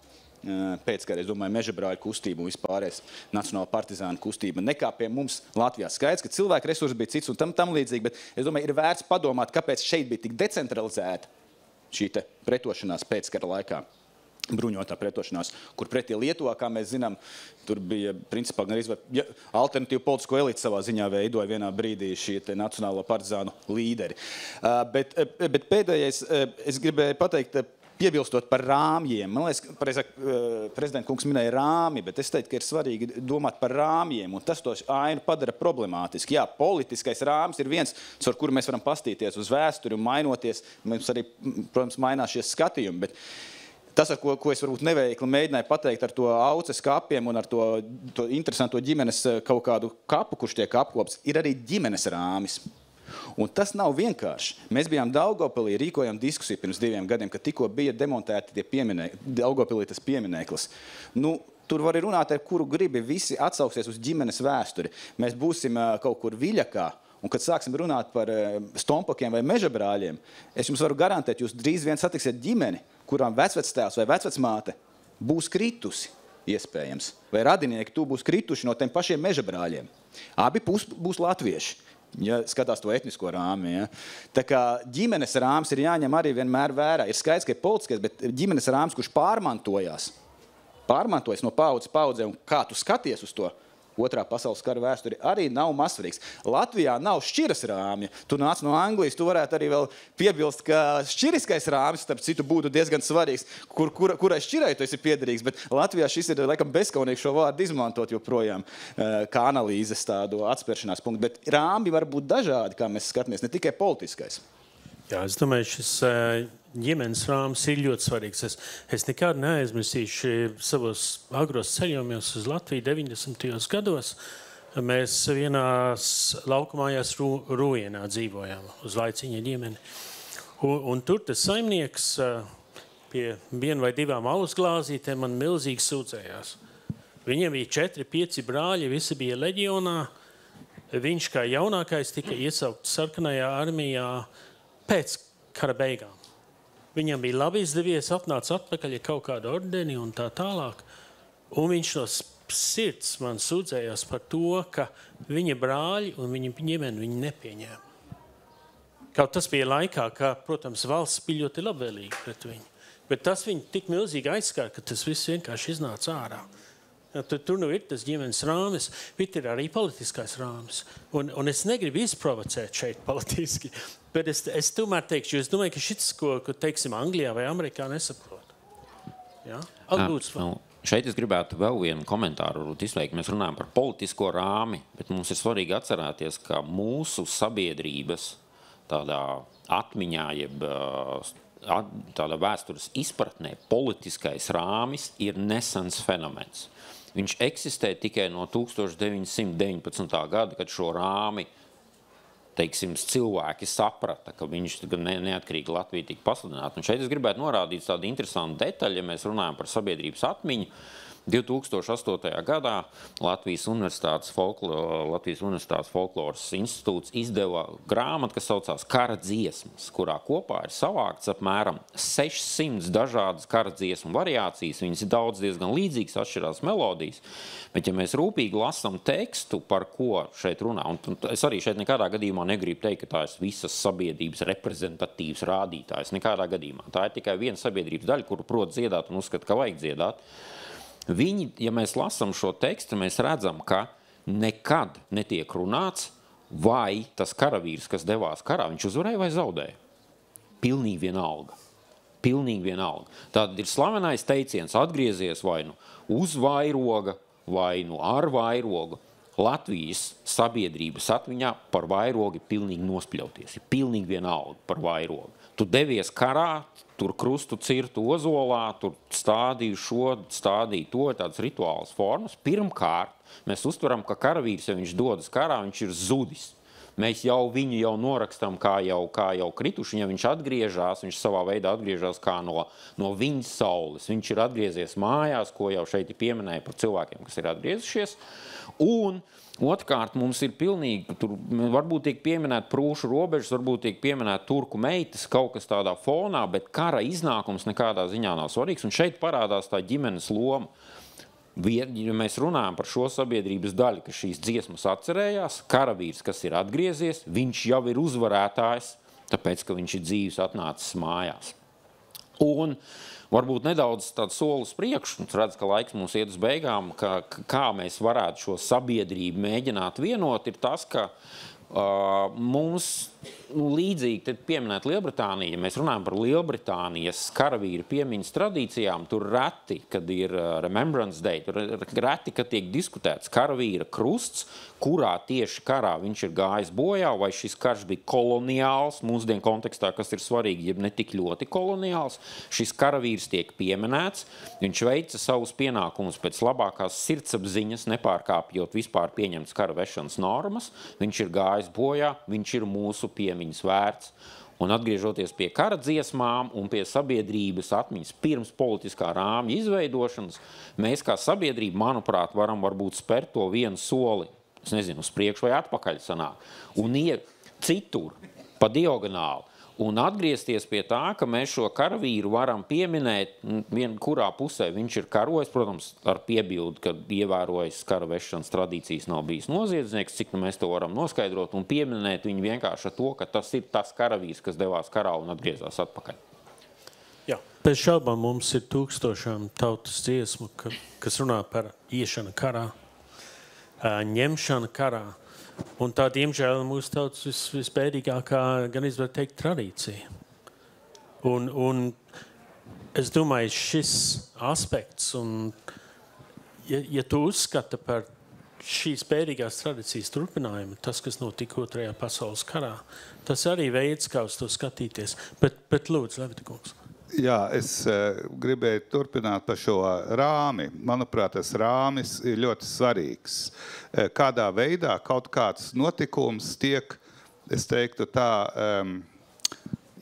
pēckara, es domāju, mežabrāļu kustību un vispārējais nacionāla partizāna kustība, nekā pie mums Latvijā. Skaidrs, ka cilvēku resursi bija cits un tam līdzīgi, bet es domāju, ir vērts padomāt, kāpēc šeit bija tik decentralizēta šī te pretošanās pēckara laikā, bruņotā pretošanās, kur pretī Lietuvā, kā mēs zinām, tur bija principā alternatīvu politisko elitu savā ziņā veidoja vienā brīdī šī te nacionālo partizānu līderi. Bet pēdējais, es gribēju pateikt, piebilstot par rāmjiem. Man liekas, pareizāk, prezidenta kungs minēja rāmi, bet es teiktu, ka ir svarīgi domāt par rāmjiem, un tas to ainu padara problemātiski. Jā, politiskais rāms ir viens, ar kuru mēs varam pastīties uz vēsturi un mainoties. Mums arī, protams, mainās šie skatījumi, bet tas, ar ko es varbūt neveikli mēģināju pateikt ar to auces kapiem un ar to interesanto ģimenes kaut kādu kapu, kurš tiek apkopts, ir arī ģimenes rāmis. Un tas nav vienkārši. Mēs bijām Daugavpilī, rīkojām diskusiju pirms 2 gadiem, kad tikko bija demontēti tie Daugavpilī tas piemineklis. Tur var runāt, ar kuru gribi, visi atsauksies uz ģimenes vēsturi. Mēs būsim kaut kur Viļakā, un kad sāksim runāt par stompakiem vai mežabrāļiem, es jums varu garantēt, jūs drīz vien satiksiet ģimeni, kurām vecvectēvs vai vecvecmāte būs kritusi, iespējams. Vai radinieki tu būs krituši no tiem pašiem mežabrāļiem. Abi būs latvieši. Ja skatās to etnisko rāmi. Ja. Tā kā ģimenes rāms ir jāņem arī vienmēr vērā. Ir skaidrs, ka ir politiskais, bet ģimenes rāms, kurš pārmantojas no paudzes paudzē, un kā tu skaties uz to Otrā pasaules kara vēsturi, arī nav mazsvarīgs. Latvijā nav šķiras rāmja. Tu nāc no Anglijas, tu varētu arī vēl piebilst, ka šķiriskais rāmis, starp citu, būtu diezgan svarīgs, kurai šķirai tu esi piederīgs, bet Latvijā šis ir, laikam, bezkaunīgi šo vārdu izmantot joprojām kā analīzes tādu atspēršanās punktu. Bet rāmi var būt dažādi, kā mēs skatāmies, ne tikai politiskais. Jā, es domāju, šis ģimenes rāms ir ļoti svarīgs. Es nekad neaizmirsīšu savos agros ceļojumos uz Latviju 90. gados. Mēs vienās laukumājās Rūjienā dzīvojām uz laiciņa ģimeni. Un tur tas saimnieks pie 1 vai 2 alus glāzītēm man milzīgi sūdzējās. Viņiem bija 4-5 brāļi, visi bija leģionā. Viņš kā jaunākais tika iesaukts sarkanajā armijā pēc kara beigām. Viņam bija labi izdevies, atnāca atpakaļ ar kaut kādu ordeni un tā tālāk. Un viņš no sirds man sūdzējās par to, ka viņa brāļi un viņa ģimeni viņu nepieņēma. Kaut tas bija laikā, ka, protams, valsts bija ļoti labvēlīga pret viņu. Bet tas viņu tik milzīgi aizskar, ka tas viss vienkārši iznāca ārā. Tur nu ir tas ģimenes rāmis, bet ir arī politiskais rāmis. Un es negribu izprovocēt šeit politiski, bet es tomēr teikšu, jo es domāju, ka šis, ko teiksim, Anglijā vai Amerikā nesaprot. Ja? Šeit es gribētu vēl vienu komentāru izteikt. Mēs runājam par politisko rāmi, bet mums ir svarīgi atcerēties, ka mūsu sabiedrības tādā atmiņā, jeb tādā vēstures izpratnē, politiskais rāmis ir nesens fenomens. Viņš eksistē tikai no 1919. gada, kad šo rāmi, teiksim, cilvēki saprata, ka viņš neatkarīgi Latvija tika pasludināta. Un šeit es gribētu norādīt tādu interesantu detaļu, ja mēs runājam par sabiedrības atmiņu. 2008. gadā Latvijas Universitātes folkloras institūts izdeva grāmatu, kas saucās Kara dziesmas, kurā kopā ir savākts apmēram 600 dažādas kara dziesmu variācijas. Viņas ir daudz diezgan līdzīgas, atšķirās melodijas. Bet, ja mēs rūpīgi lasam tekstu, par ko šeit runā, un es arī šeit nekādā gadījumā negribu teikt, ka tā ir visas sabiedrības reprezentatīvs rādītājs, nekādā gadījumā. Tā ir tikai viena sabiedrības daļa, kuru prot dziedāt un uzskata, ka vajag dziedāt. Viņi, ja mēs lasam šo tekstu, mēs redzam, ka nekad netiek runāts, vai tas karavīrs, kas devās karā, viņš uzvarēja vai zaudēja. Pilnīgi vienalga. Pilnīgi vienalga. Tātad ir slavenais teiciens atgriezies vai nu uz vairoga, vai nu ar vairogu. Latvijas sabiedrības atmiņā par vairogu ir pilnīgi nospļauties. Ir pilnīgi vienalga par vairogu. Tu devies karā, tur krustu cirtu ozolā, tur stādīju šo, stādīju to, tādas rituālas formas. Pirmkārt, mēs uztveram, ka karavīrs, ja viņš dodas karā, viņš ir zudis. Mēs viņu norakstam kā jau krituši, ja viņš atgriežās, viņš savā veidā atgriežās kā no viņas saules. Viņš ir atgriezies mājās, ko jau šeit pieminēja par cilvēkiem, kas ir atgriezušies. Un otrkārt, mums ir pilnīgi, tur varbūt tiek pieminēt prūšu robežas, varbūt tiek pieminēt turku meitas, kaut kas tādā fonā, bet kara iznākums nekādā ziņā nav svarīgs. Un šeit parādās tā ģimenes loma. Ja mēs runājam par šo sabiedrības daļu, ka šīs dziesmas atcerējās, karavīrs, kas ir atgriezies, viņš jau ir uzvarētājs, tāpēc, ka viņš ir dzīves atnācis mājās. Un varbūt nedaudz tāds solis priekšu, redz, ka laiks mums iet uz beigām, kā mēs varētu šo sabiedrību mēģināt vienot, ir tas, ka mums līdzīgi tad pieminēt Lielbritāniju. Ja mēs runājam par Lielbritānijas karavīru piemiņas tradīcijām, tur reti, kad ir Remembrance Day, tur reti, kad tiek diskutēts karavīra krusts, kurā tieši karā viņš ir gājis bojā, vai šis karš bija koloniāls, mūsdienu kontekstā, kas ir svarīgi, ja ne tik ļoti koloniāls. Šis karavīrs tiek pieminēts, viņš veica savus pienākumus pēc labākās sirdsapziņas, nepārkāpjot vispār pieņemts kara vešanas normas, viņš ir gājis bojā, viņš ir mūsu piemiņas vērts. Un atgriežoties pie kara dziesmām un pie sabiedrības atmiņas pirms politiskā rāmja izveidošanas, mēs kā sabiedrība, manuprāt, varam varbūt spērt to vienu soli, es nezinu, uz priekšu vai atpakaļ sanāk, un iet citur, pa diagonāli, un atgriezties pie tā, ka mēs šo karavīru varam pieminēt, kurā pusē viņš ir karojis, protams, ar piebildu, ka ievērojis kara vešanas tradīcijas nav bijis noziedznieks, cik mēs to varam noskaidrot, un pieminēt viņu vienkārši ar to, ka tas ir tas karavīrs, kas devās karā un atgriezās atpakaļ. Jā. Pēc šaubām mums ir tūkstošām tautas dziesmu, kas runā par iešanu karā, ņemšana karā. Un tā, diemžēl, mūsu tautas visbēdīgākā, gan es varu teikt, tradīcija. Un es domāju, šis aspekts, un ja tu uzskata par šīs bēdīgās tradīcijas turpinājumu, tas, kas notika Otrajā pasaules karā, tas arī veids, kā uz to skatīties. Bet lūdzu, Levita kungs. Jā, es gribēju turpināt par šo rāmi. Manuprāt, tas rāmis ir ļoti svarīgs. Kādā veidā kaut kāds notikums tiek, es teiktu tā,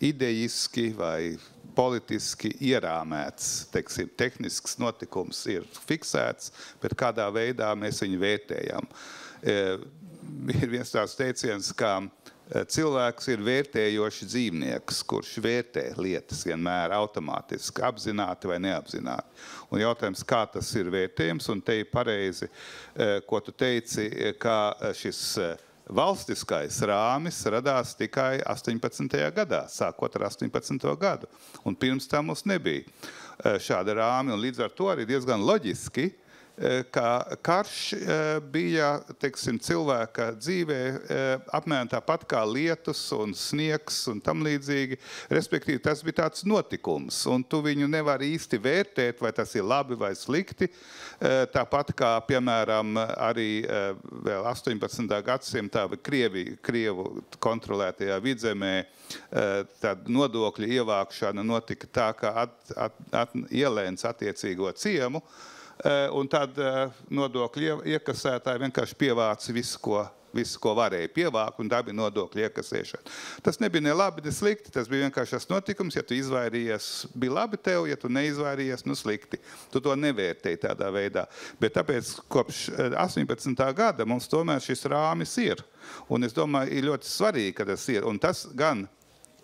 idejiski vai politiski ierāmēts, teiksim, tehnisks notikums ir fiksēts, bet kādā veidā mēs viņu vērtējam. Ir viens tāds teiciens, ka cilvēks ir vērtējošs dzīvnieks, kurš vērtē lietas vienmēr automātiski, apzināti vai neapzināti. Un jautājums, kā tas ir vērtējums, un te ir pareizi, ko tu teici, ka šis valstiskais rāmis radās tikai 18. gadā, sākot ar 18. gadu. Un pirms tam mums nebija šāda rāmi, un līdz ar to arī diezgan loģiski, ka karš bija, teiksim, cilvēka dzīvē apmēram tāpat kā lietus un sniegs un tam līdzīgi. Respektīvi, tas bija tāds notikums, un tu viņu nevar īsti vērtēt, vai tas ir labi vai slikti. Tāpat kā, piemēram, arī vēl 18. gadsimtā Krievu kontrolētajā vidzemē, tad nodokļu ievākšana notika tā, ka ielēns attiecīgo ciemu, un tad nodokļu iekasētāji vienkārši pievāca visu, ko varēja pievākt, un tā bija nodokļu iekasēšana. Tas nebija ne labi, ne slikti, tas bija vienkārši tas notikums, ja tu izvairījies, bija labi tev, ja tu neizvairījies, nu slikti. Tu to nevērtēji tādā veidā. Bet tāpēc kopš 18. gada mums tomēr šis rāmis ir. Un es domāju, ir ļoti svarīgi, ka tas ir. Un tas gan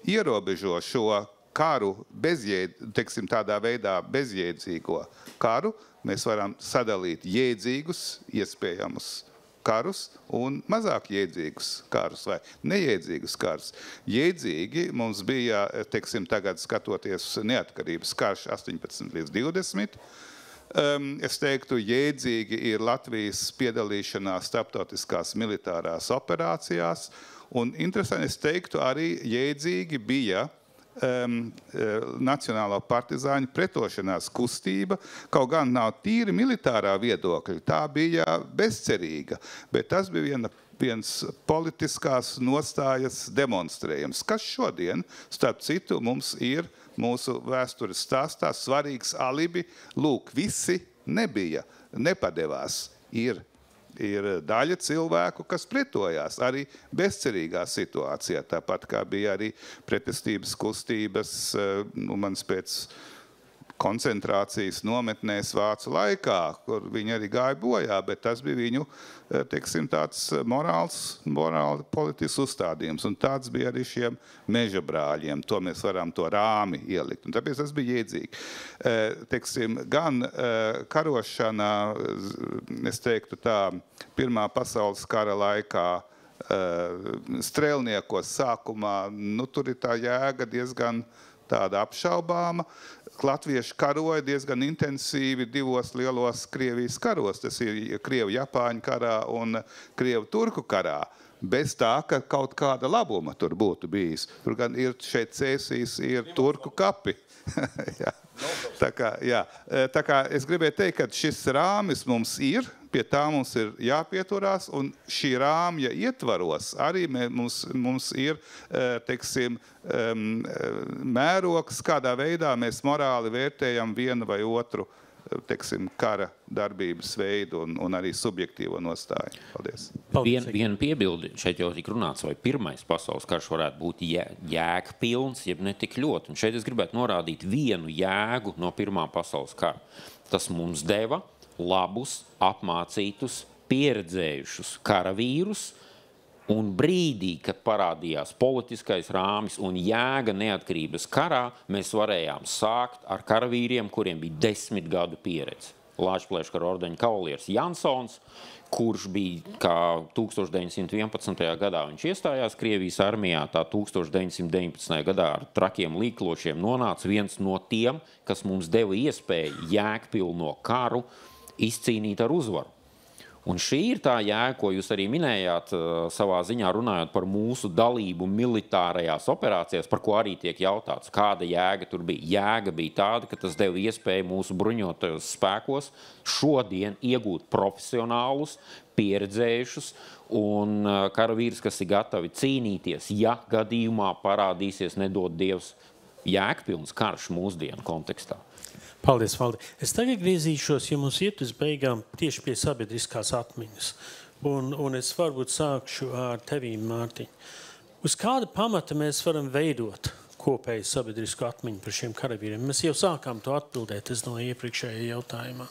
ierobežo šo karu teiksim, tādā veidā bezjēdzīgo karu. Mēs varam sadalīt jēdzīgus, iespējamus karus un mazāk jēdzīgus karus vai nejēdzīgus karus. Jēdzīgi mums bija, teiksim, tagad skatoties neatkarības karš 18 līdz 20. Es teiktu, jēdzīgi ir Latvijas piedalīšanās starptautiskās militārās operācijās. Un interesanti, es teiktu, arī jēdzīgi bija Nacionālo partizāņu pretošanās kustība, kaut gan nav tīri militārā viedokļa, tā bija bezcerīga, bet tas bija viens politiskās nostājas demonstrējums, kas šodien, starp citu, mums ir mūsu vēstures stāstā svarīgs alibi. Lūk, visi nepadevās, ir daļa cilvēku, kas pretojās arī bezcerīgā situācijā. Tāpat kā bija arī pretestības kustības, mans pēc koncentrācijas nometnēs Vācu laikā, kur viņi arī gāja bojā, bet tas bija viņu, teiksim, tāds morāli politisks uzstādījums. Un tāds bija arī šiem meža brāļiem. To mēs varam to rāmi ielikt. Un tāpēc tas bija jēdzīgi. Teiksim, gan karošana, es teiktu tā, Pirmā pasaules kara laikā, strēlniekos sākumā, nu, tur ir tā jēga diezgan tāda apšaubāma. Latvieši karoja diezgan intensīvi divos lielos Krievijas karos. Tas ir Krievu-Japāņu karā un Krievu-Turku karā. Bez tā, ka kaut kāda labuma tur būtu bijis. Tur gan ir šeit cēsīs, ir turku kapi. Jā. Tā kā es gribēju teikt, ka šis rāmis mums ir, pie tā mums ir jāpieturās, un šī rāmja ietvaros arī mums ir, teiksim, mērogs, kādā veidā mēs morāli vērtējam vienu vai otru, teiksim, kara darbības veidu un arī subjektīvo nostāju. Paldies. Viena piebildi, šeit jau tik runāts, vai pirmais pasaules karš varētu būt jēgpilns, jeb ne tik ļoti. Un šeit es gribētu norādīt vienu jēgu no Pirmā pasaules kara. Tas mums deva labus, apmācītus, pieredzējušus karavīrus, un brīdī, kad parādījās politiskais rāmis un jēga neatkarības karā, mēs varējām sākt ar karavīriem, kuriem bija 10 gadu pieredze. Lāčplēškara ordeņa kavalieris Jansons, kurš bija, kā 1911. gadā viņš iestājās Krievijas armijā, tā 1919. gadā ar trakiem līklošiem nonāca viens no tiem, kas mums deva iespēju jēgpilno karu izcīnīt ar uzvaru. Un šī ir tā jēga, ko jūs arī minējāt savā ziņā runājot par mūsu dalību militārajās operācijās, par ko arī tiek jautāts, kāda jēga tur bija. Jēga bija tāda, ka tas deva iespēju mūsu bruņotajos spēkos šodien iegūt profesionālus, pieredzējušus un karavīrus, kas ir gatavi cīnīties, ja gadījumā parādīsies nedod Dievs jēgpilns karš mūsdienu kontekstā. Paldies, Valdi. Es tagad griezīšos, ja mums iet uz beigām tieši pie sabiedriskās atmiņas. Un es varbūt sākšu ar tevīm, Mārtiņ. Uz kāda pamata mēs varam veidot kopēju sabiedrisku atmiņu par šiem karavīriem? Mēs jau sākām to atbildēt, no iepriekšējā jautājumā.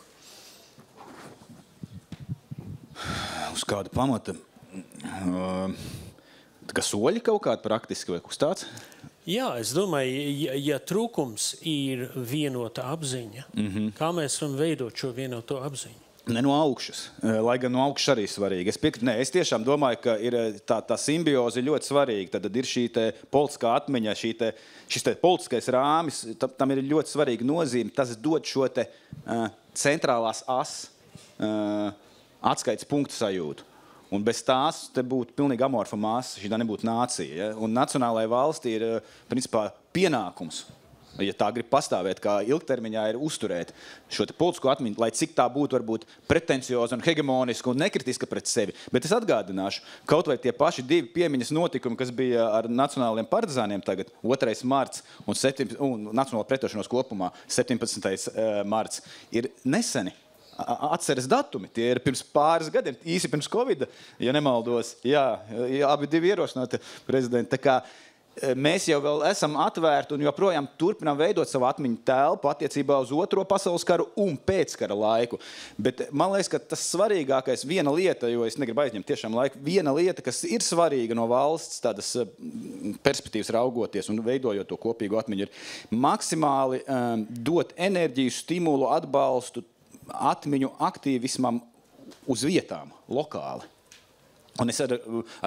Uz kāda pamata? Tā kā soļi kaut kādi praktiski vai kas tāds? Jā, es domāju, ja trūkums ir vienota apziņa, kā mēs varam veidot šo vienoto apziņu? Ne no augšas, lai gan no augšas arī svarīgi. Es tiešām domāju, ka ir tā simbioze ļoti svarīga. Tad ir šī politiskā atmiņa, šis politiskais rāmis, tam ir ļoti svarīga nozīme. Tas dod šo centrālās as atskaites punktu sajūtu. Un bez tās te būtu pilnīgi amorfa masa, šī nebūtu nācija. Ja? Un nacionālajai valstī ir, principā, pienākums, ja tā grib pastāvēt, kā ilgtermiņā ir uzturēt šo te politisko atmiņu, lai cik tā būtu varbūt pretencioza un hegemoniska un nekritiska pret sevi. Bet es atgādināšu, kaut vai tie paši 2 piemiņas notikumi, kas bija ar nacionālajiem partizāniem tagad, 2. marts un nacionāla pretošanos kopumā 17. marts, ir neseni. Atceres datumi, tie ir pirms pāris gadiem, īsi pirms Covida, ja nemaldos, jā, abi 2 ierosināti prezidenti. Tā kā mēs jau vēl esam atvērti un joprojām turpinām veidot savu atmiņu telpu attiecībā uz 2. pasaules karu un pēckara laiku. Bet man liekas, ka tas svarīgākais viena lieta, jo es negribu aizņemt tiešām laiku, viena lieta, kas ir svarīga no valsts tādas perspektīvas raugoties un veidojot to kopīgu atmiņu, ir maksimāli dot enerģiju, stimulu, atbalstu atmiņu aktīvismam uz vietām, lokāli. Un es ar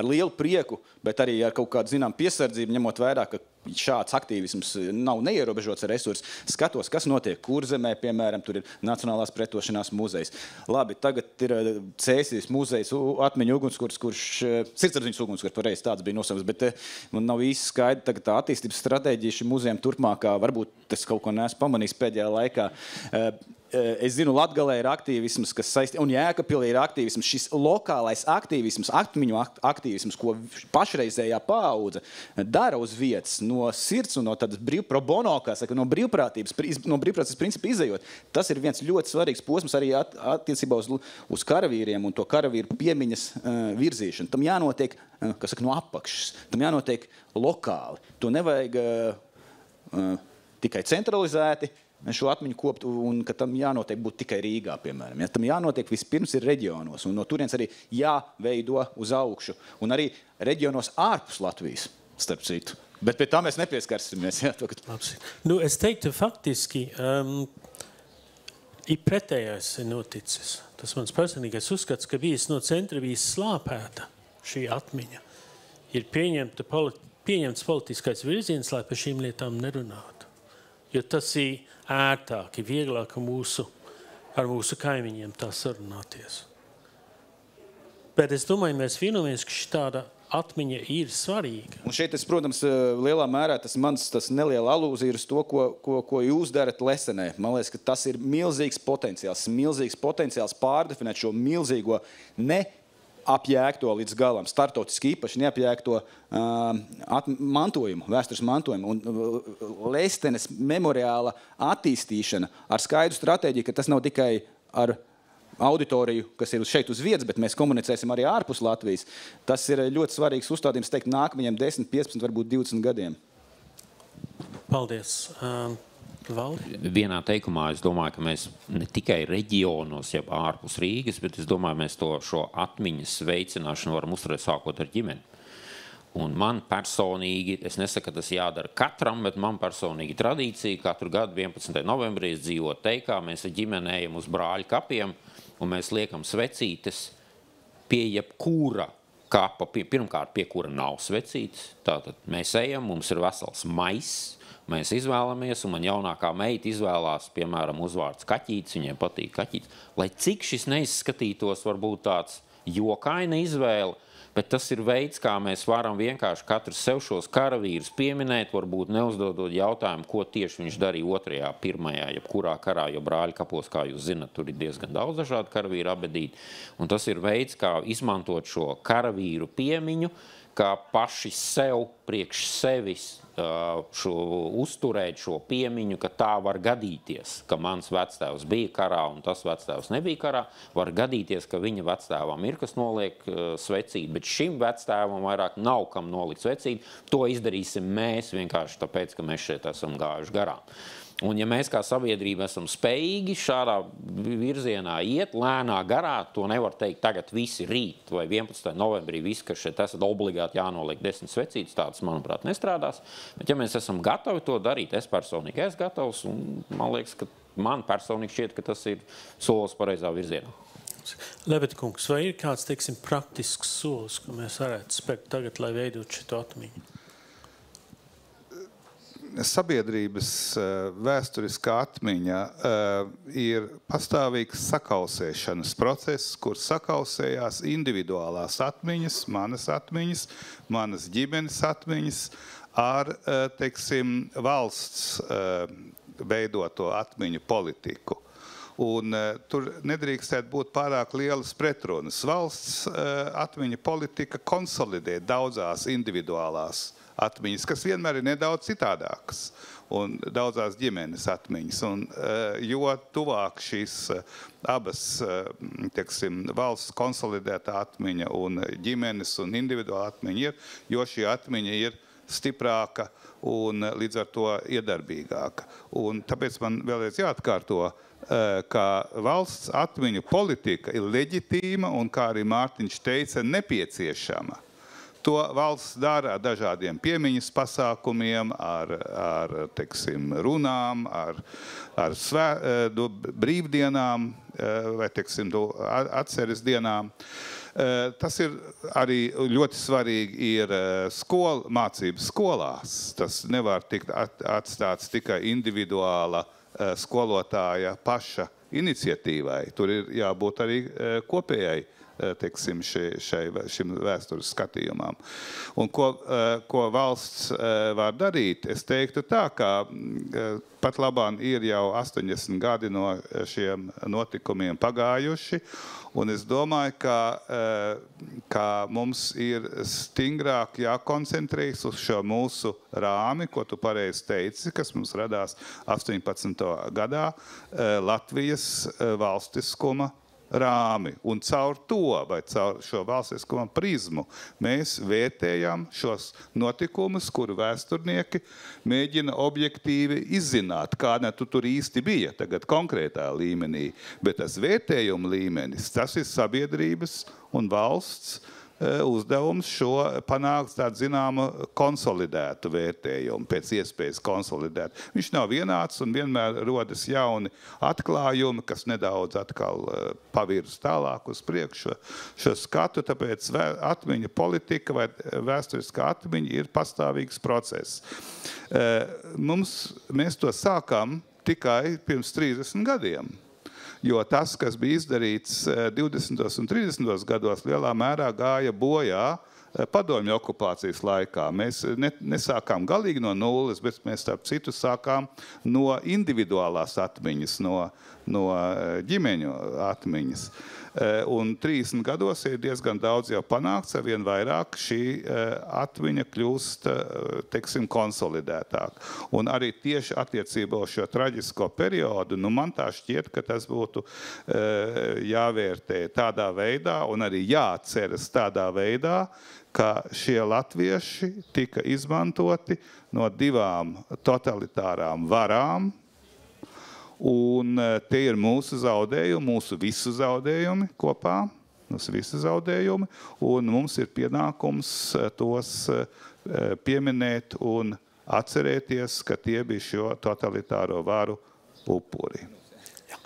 lielu prieku, bet arī ar kaut kādu, zinām, piesardzību, ņemot vērā, ka šāds aktīvisms nav neierobežots ar resursu, skatos, kas notiek Kurzemē, piemēram, tur ir Nacionālās pretošanās muzejs. Labi, tagad ir Cēsīs muzejs atmiņu ugunskurs, kurš sirdsapziņas ugunskurs, pareizi tāds bija nosaukts, bet man nav īsti skaidri tagad tā attīstības stratēģija šim muzejam turpmākā, varbūt es kaut ko neesmu pamanījis pēdējā laikā. Es zinu, Latgalē ir aktīvisms, kas saistīts, un Jēkabpilī ir aktīvisms, šis lokālais aktīvisms, atmiņu aktīvisms, ko pašreizējā paudze dara uz vietas, no sirds un no tādas pro bono, kā saka, no brīvprātības principa izejot. Tas ir viens ļoti svarīgs posms arī attiecībā uz karavīriem un to karavīru piemiņas virzīšanu. Tam jānotiek, kā saka, no apakšas, tam jānotiek lokāli. To nevajag tikai centralizēti, šo atmiņu kopt, un ka tam jānotiek būt tikai Rīgā, piemēram. Ja, tam jānotiek vispirms ir reģionos, un no turienes arī jāveido uz augšu, un arī reģionos ārpus Latvijas, starp citu. Bet pie tā mēs nepieskarsimies. Ja, Nu, es teiktu, faktiski, ir pretējais noticis. Tas mans personīgais uzskats, ka bijis no centra bijis slāpēta šī atmiņa. Ir pieņemts politiskais virziens, lai par šīm lietām nerunātu. Jo tas ir ērtāk, ir vieglāk ar mūsu kaimiņiem tā sarunāties. Bet es domāju, mēs vienojamies, ka šāda atmiņa ir svarīga. Un šeit, protams, lielā mērā tas neliela alūzija ir uz to, ko jūs darat Lesenē. Man liekas, ka tas ir milzīgs potenciāls pārdefinēt šo milzīgo neapjēgto līdz galam, startautiski īpaši neapjēgto mantojumu, vēstures mantojumu. Un Lesenes memoriāla attīstīšana ar skaidru stratēģiju, ka tas nav tikai ar auditoriju, kas ir šeit uz vietas, bet mēs komunicēsim arī ārpus Latvijas. Tas ir ļoti svarīgs uzstādījums, teikt, nākamajiem 10, 15, varbūt 20 gadiem. Paldies. Valdi? Vienā teikumā es domāju, ka mēs ne tikai reģionos, jeb ārpus Rīgas, bet es domāju, mēs šo atmiņas veicināšanu varam uzturēt sākot ar ģimeni. Un man personīgi, es nesaku, ka tas jādara katram, bet man personīgi tradīcija, katru gadu 11. novembrī es dzīvoju teikā, mēs ar ģimeni ejam uz brāļu kapiem, un mēs liekam svecītes pie jebkura kapa, pirmkārt pie kura nav svecītes. Tātad mēs ejam, mums ir vesels maiss, mēs izvēlamies, un man jaunākā meita izvēlās, piemēram, uzvārds Kaķītis, viņai patīk Kaķītis, lai cik šis neizskatītos varbūt tāds jokaina izvēle, bet tas ir veids, kā mēs varam vienkārši katrs sev šos karavīrus pieminēt, varbūt neuzdodot jautājumu, ko tieši viņš darīja 2., 1., jebkurā karā, jo brāļu kapos, kā jūs zinat, tur ir diezgan daudz dažādu karavīru abedīti. Un tas ir veids, kā izmantot šo karavīru piemiņu, kā paši sev, priekš sevis uzturēt šo piemiņu, ka tā var gadīties, ka mans vectēvs bija karā un tas vectēvs nebija karā, var gadīties, ka viņa vectēvam ir, kas noliek svecīti, bet šim vectēvam vairāk nav kam nolikt svecīti. To izdarīsim mēs vienkārši tāpēc, ka mēs šeit esam gājuši garām. Un ja mēs kā sabiedrība esam spējīgi šādā virzienā iet, lēnā garā, to nevar teikt tagad visi rīt vai 11. novembrī visi, kas šeit esat obligāti jānoliek 10 svecītes, tādas, manuprāt, nestrādās. Bet ja mēs esam gatavi to darīt, es personīgi esmu gatavs, un man liekas, ka man personīgi šķiet, ka tas ir solis pareizā virzienā. Lebeda kungs, vai ir kāds, teiksim, praktisks solis, ko mēs varētu spērt tagad, lai veidot šito atmiņu? sabiedrības vēsturiskā atmiņa ir pastāvīgs sakausēšanas process, kur sakausējās individuālās atmiņas, manas ģimenes atmiņas ar, teiksim, valsts veidoto atmiņu politiku. Un tur nedrīkstētu būt pārāk lielas pretrunas. Valsts atmiņa politika konsolidē daudzās individuālās atmiņas, kas vienmēr ir nedaudz citādākas, un daudzās ģimenes atmiņas. Un, jo tuvāk šīs abas, teiksim, valsts konsolidētā atmiņa un ģimenes un individuāla atmiņa ir, jo šī atmiņa ir stiprāka un līdz ar to iedarbīgāka. Un tāpēc man vēlreiz jāatkārto, ka valsts atmiņu politika ir leģitīma un, kā arī Mārtiņš teica, nepieciešama. To valsts dara ar dažādiem piemiņas pasākumiem, ar teiksim, runām, ar brīvdienām vai, teiksim, atceres dienām. Tas ir arī ļoti svarīgi ir mācības skolās. Tas nevar tikt atstāts tikai individuāla skolotāja paša iniciatīvai. Tur ir jābūt arī kopējai, teiksim, šim vēstures skatījumam. Un ko valsts var darīt? Es teiktu tā, ka pat labāk ir jau 80 gadi no šiem notikumiem pagājuši, un es domāju, ka mums ir stingrāk jākoncentrējas uz šo mūsu rāmi, ko tu pareizi teici, kas mums radās 18. gadā, Latvijas valstiskuma rāmi. Un caur to, vai caur šo valstiskuma prizmu, mēs vērtējam šos notikumus, kuru vēsturnieki mēģina objektīvi izzināt, kāda tu tur īsti bija, tagad konkrētā līmenī. Bet tas vērtējuma līmenis, tas ir sabiedrības un valsts uzdevums šo panākt tādu zināmu konsolidētu vērtējumu, pēc iespējas konsolidēt. Viņš nav vienāds un vienmēr rodas jauni atklājumi, kas nedaudz atkal pavirz tālāk uz priekšu šo skatu, tāpēc atmiņa politika vai vēsturiskā atmiņa ir pastāvīgs process. Mēs to sākam tikai pirms 30 gadiem. Jo tas, kas bija izdarīts 20. un 30. gados, lielā mērā gāja bojā padomju okupācijas laikā. Mēs nesākām galīgi no nulles, bet mēs starp citu sākām no individuālās atmiņas, no ģimeņu atmiņas. Un 30 gados ir diezgan daudz jau panākts, ar vien vairāk šī atmiņa kļūst, teiksim, konsolidētāk. Un arī tieši attiecībā uz šo traģisko periodu, man tā šķiet, ka tas būtu jāvērtē tādā veidā un arī jāatceras tādā veidā, ka šie latvieši tika izmantoti no divām totalitārām varām, un tie ir mūsu zaudējumi, mūsu visu zaudējumi kopā, un mums ir pienākums tos pieminēt un atcerēties, ka tie bija šo totalitāro varu upuri.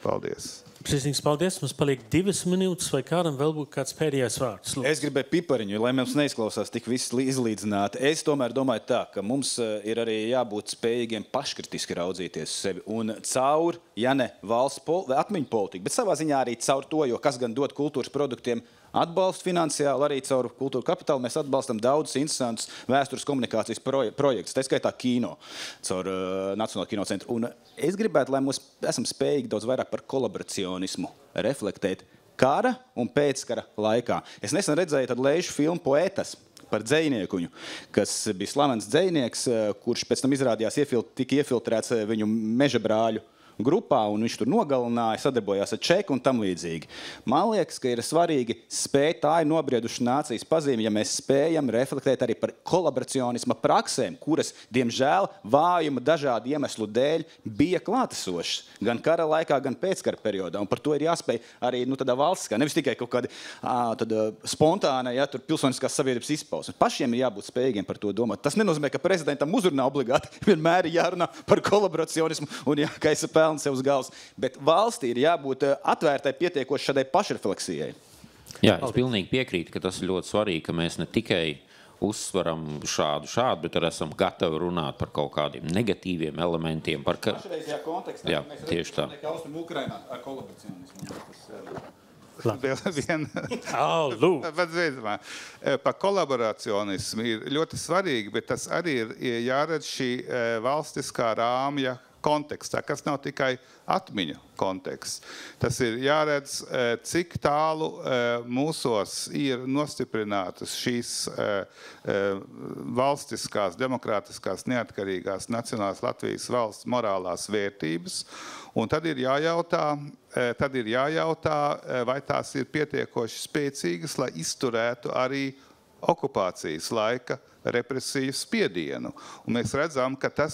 Paldies! Sirsnīgs paldies. Mums paliek 2 minūtes, vai kādam vēl būtu kāds pēdējais vārds? Lūk. Es gribēju pipariņu, lai mums neizklausās tik viss izlīdzināti. Es tomēr domāju tā, ka mums ir arī jābūt spējīgiem paškritiski raudzīties sevi. Un caur, ja ne valsts atmiņu politiku, bet savā ziņā arī caur to, jo kas gan dod kultūras produktiem atbalstu finansiāli, arī caur kultūra kapitālu mēs atbalstam daudzus interesantus vēstures komunikācijas projektus, tā skaitā kino, caur Nacionālo kino centru. Un es gribētu, lai mēs esam spējīgi daudz vairāk par kolaboracionismu reflektēt kara un pēckara laikā. Es nesen redzēju tādu leišu filmu Poetas par dzejniekuņu, kas bija slavens dzejnieks, kurš pēc tam izrādījās tika iefiltrēts viņu meža brāļu grupā, un viņš tur nogalināja, sadarbojās ar Čeku un tam līdzīgi. Man liekas, ka ir svarīgi spēt, tā ir nobrieduši nācijas pazīme, ja mēs spējam reflektēt arī par kolaboracionisma praksēm, kuras, diemžēl, vājuma dažādu iemeslu dēļ bija klātesošas, gan kara laikā, gan pēckara periodā, un par to ir jāspēj arī tādā valstiskā, nevis tikai kaut kāda spontāna, ja, tur pilsoniskās sabiedrības izpausme. Pašiem ir jābūt spējīgiem par to domāt. Tas nenozīmē, ka prezidentam uzrunā obligāti vienmēr ir jārunā par kolaboracionismu un jākaisa sev uz galvas, bet valstī ir jābūt atvērtai pietiekoši šādai pašrefleksijai. Jā, es pilnīgi piekrītu, ka tas ir ļoti svarīgi, ka mēs ne tikai uzsveram šādu, bet arī esam gatavi runāt par kaut kādiem negatīviem elementiem. Pašreizajā kontekstā, jā, tieši tā. Austrum Ukrainā ar kolaboracionismu. Par kolaboracionismu ir ļoti svarīgi, bet tas arī ir jāredz šī valstiskā rāmja kontekstā, kas nav tikai atmiņu konteksts. Tas ir jāredz, cik tālu mūsos ir nostiprinātas šīs valstiskās, demokrātiskās, neatkarīgās nacionālās Latvijas valsts morālās vērtības. Un tad ir jājautā, vai tās ir pietiekoši spēcīgas, lai izturētu arī okupācijas laika represiju spiedienu. Un mēs redzam, ka tā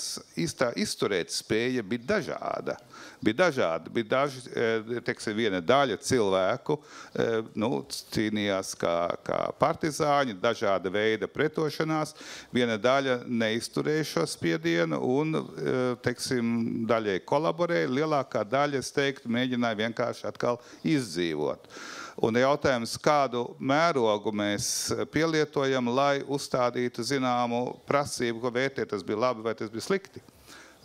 izturēt spēja bija dažāda. Bija daži, teiksim, viena daļa cilvēku cīnījās kā partizāņi, dažāda veida pretošanās, viena daļa neizturēja šo spiedienu un, teiksim, daļai kolaborēja, lielākā daļa, es teiktu, mēģināja vienkārši atkal izdzīvot. Un jautājums, kādu mērogu mēs pielietojam, lai uzstādītu zināmu prasību, ko vērtēt, tas bija labi vai tas bija slikti.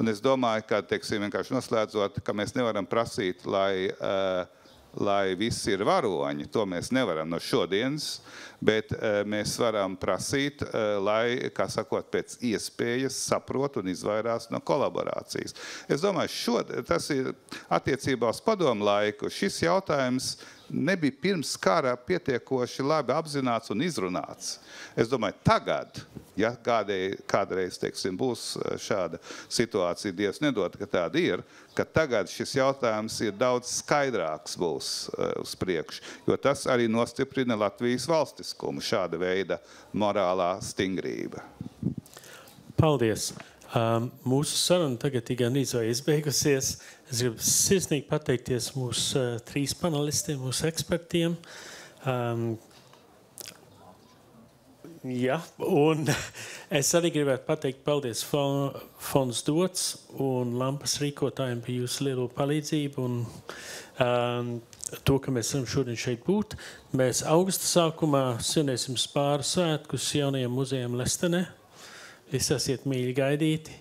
Un es domāju, ka, teiksim, vienkārši noslēdzot, ka mēs nevaram prasīt, lai viss ir varoņi. To mēs nevaram no šodienas, bet mēs varam prasīt, lai, kā sakot, pēc iespējas saprot un izvairās no kolaborācijas. Es domāju, tas ir attiecībā uz padomu laiku. Šis jautājums nebija pirms kara pietiekoši labi apzināts un izrunāts. Es domāju, tagad, ja kādreiz, teiksim, būs šāda situācija, Dievs nedod, ka tāda ir, ka tagad šis jautājums ir daudz skaidrāks būs uz priekšu, jo tas arī nostiprina Latvijas valstiskumu, šāda veida morālā stingrība. Paldies! Mūsu saruna tagad gan izbeigusies. Es gribu sirsnīgi pateikties mūsu 3 panelistiem, mūsu ekspertiem. Un es arī gribētu pateikt paldies Fonds Dots un Lampas rīkotājiem par jūsu lielo palīdzību un to, ka mēs varam šodien šeit būt. Mēs augusta sākumā svinēsim Spāru svētkus jaunajiem muzejiem Lestenē. Visi esiet mīļi gaidīti.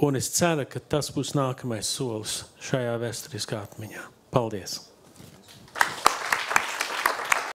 Un es ceru, ka tas būs nākamais solis šajā vēsturiskā atmiņā. Paldies!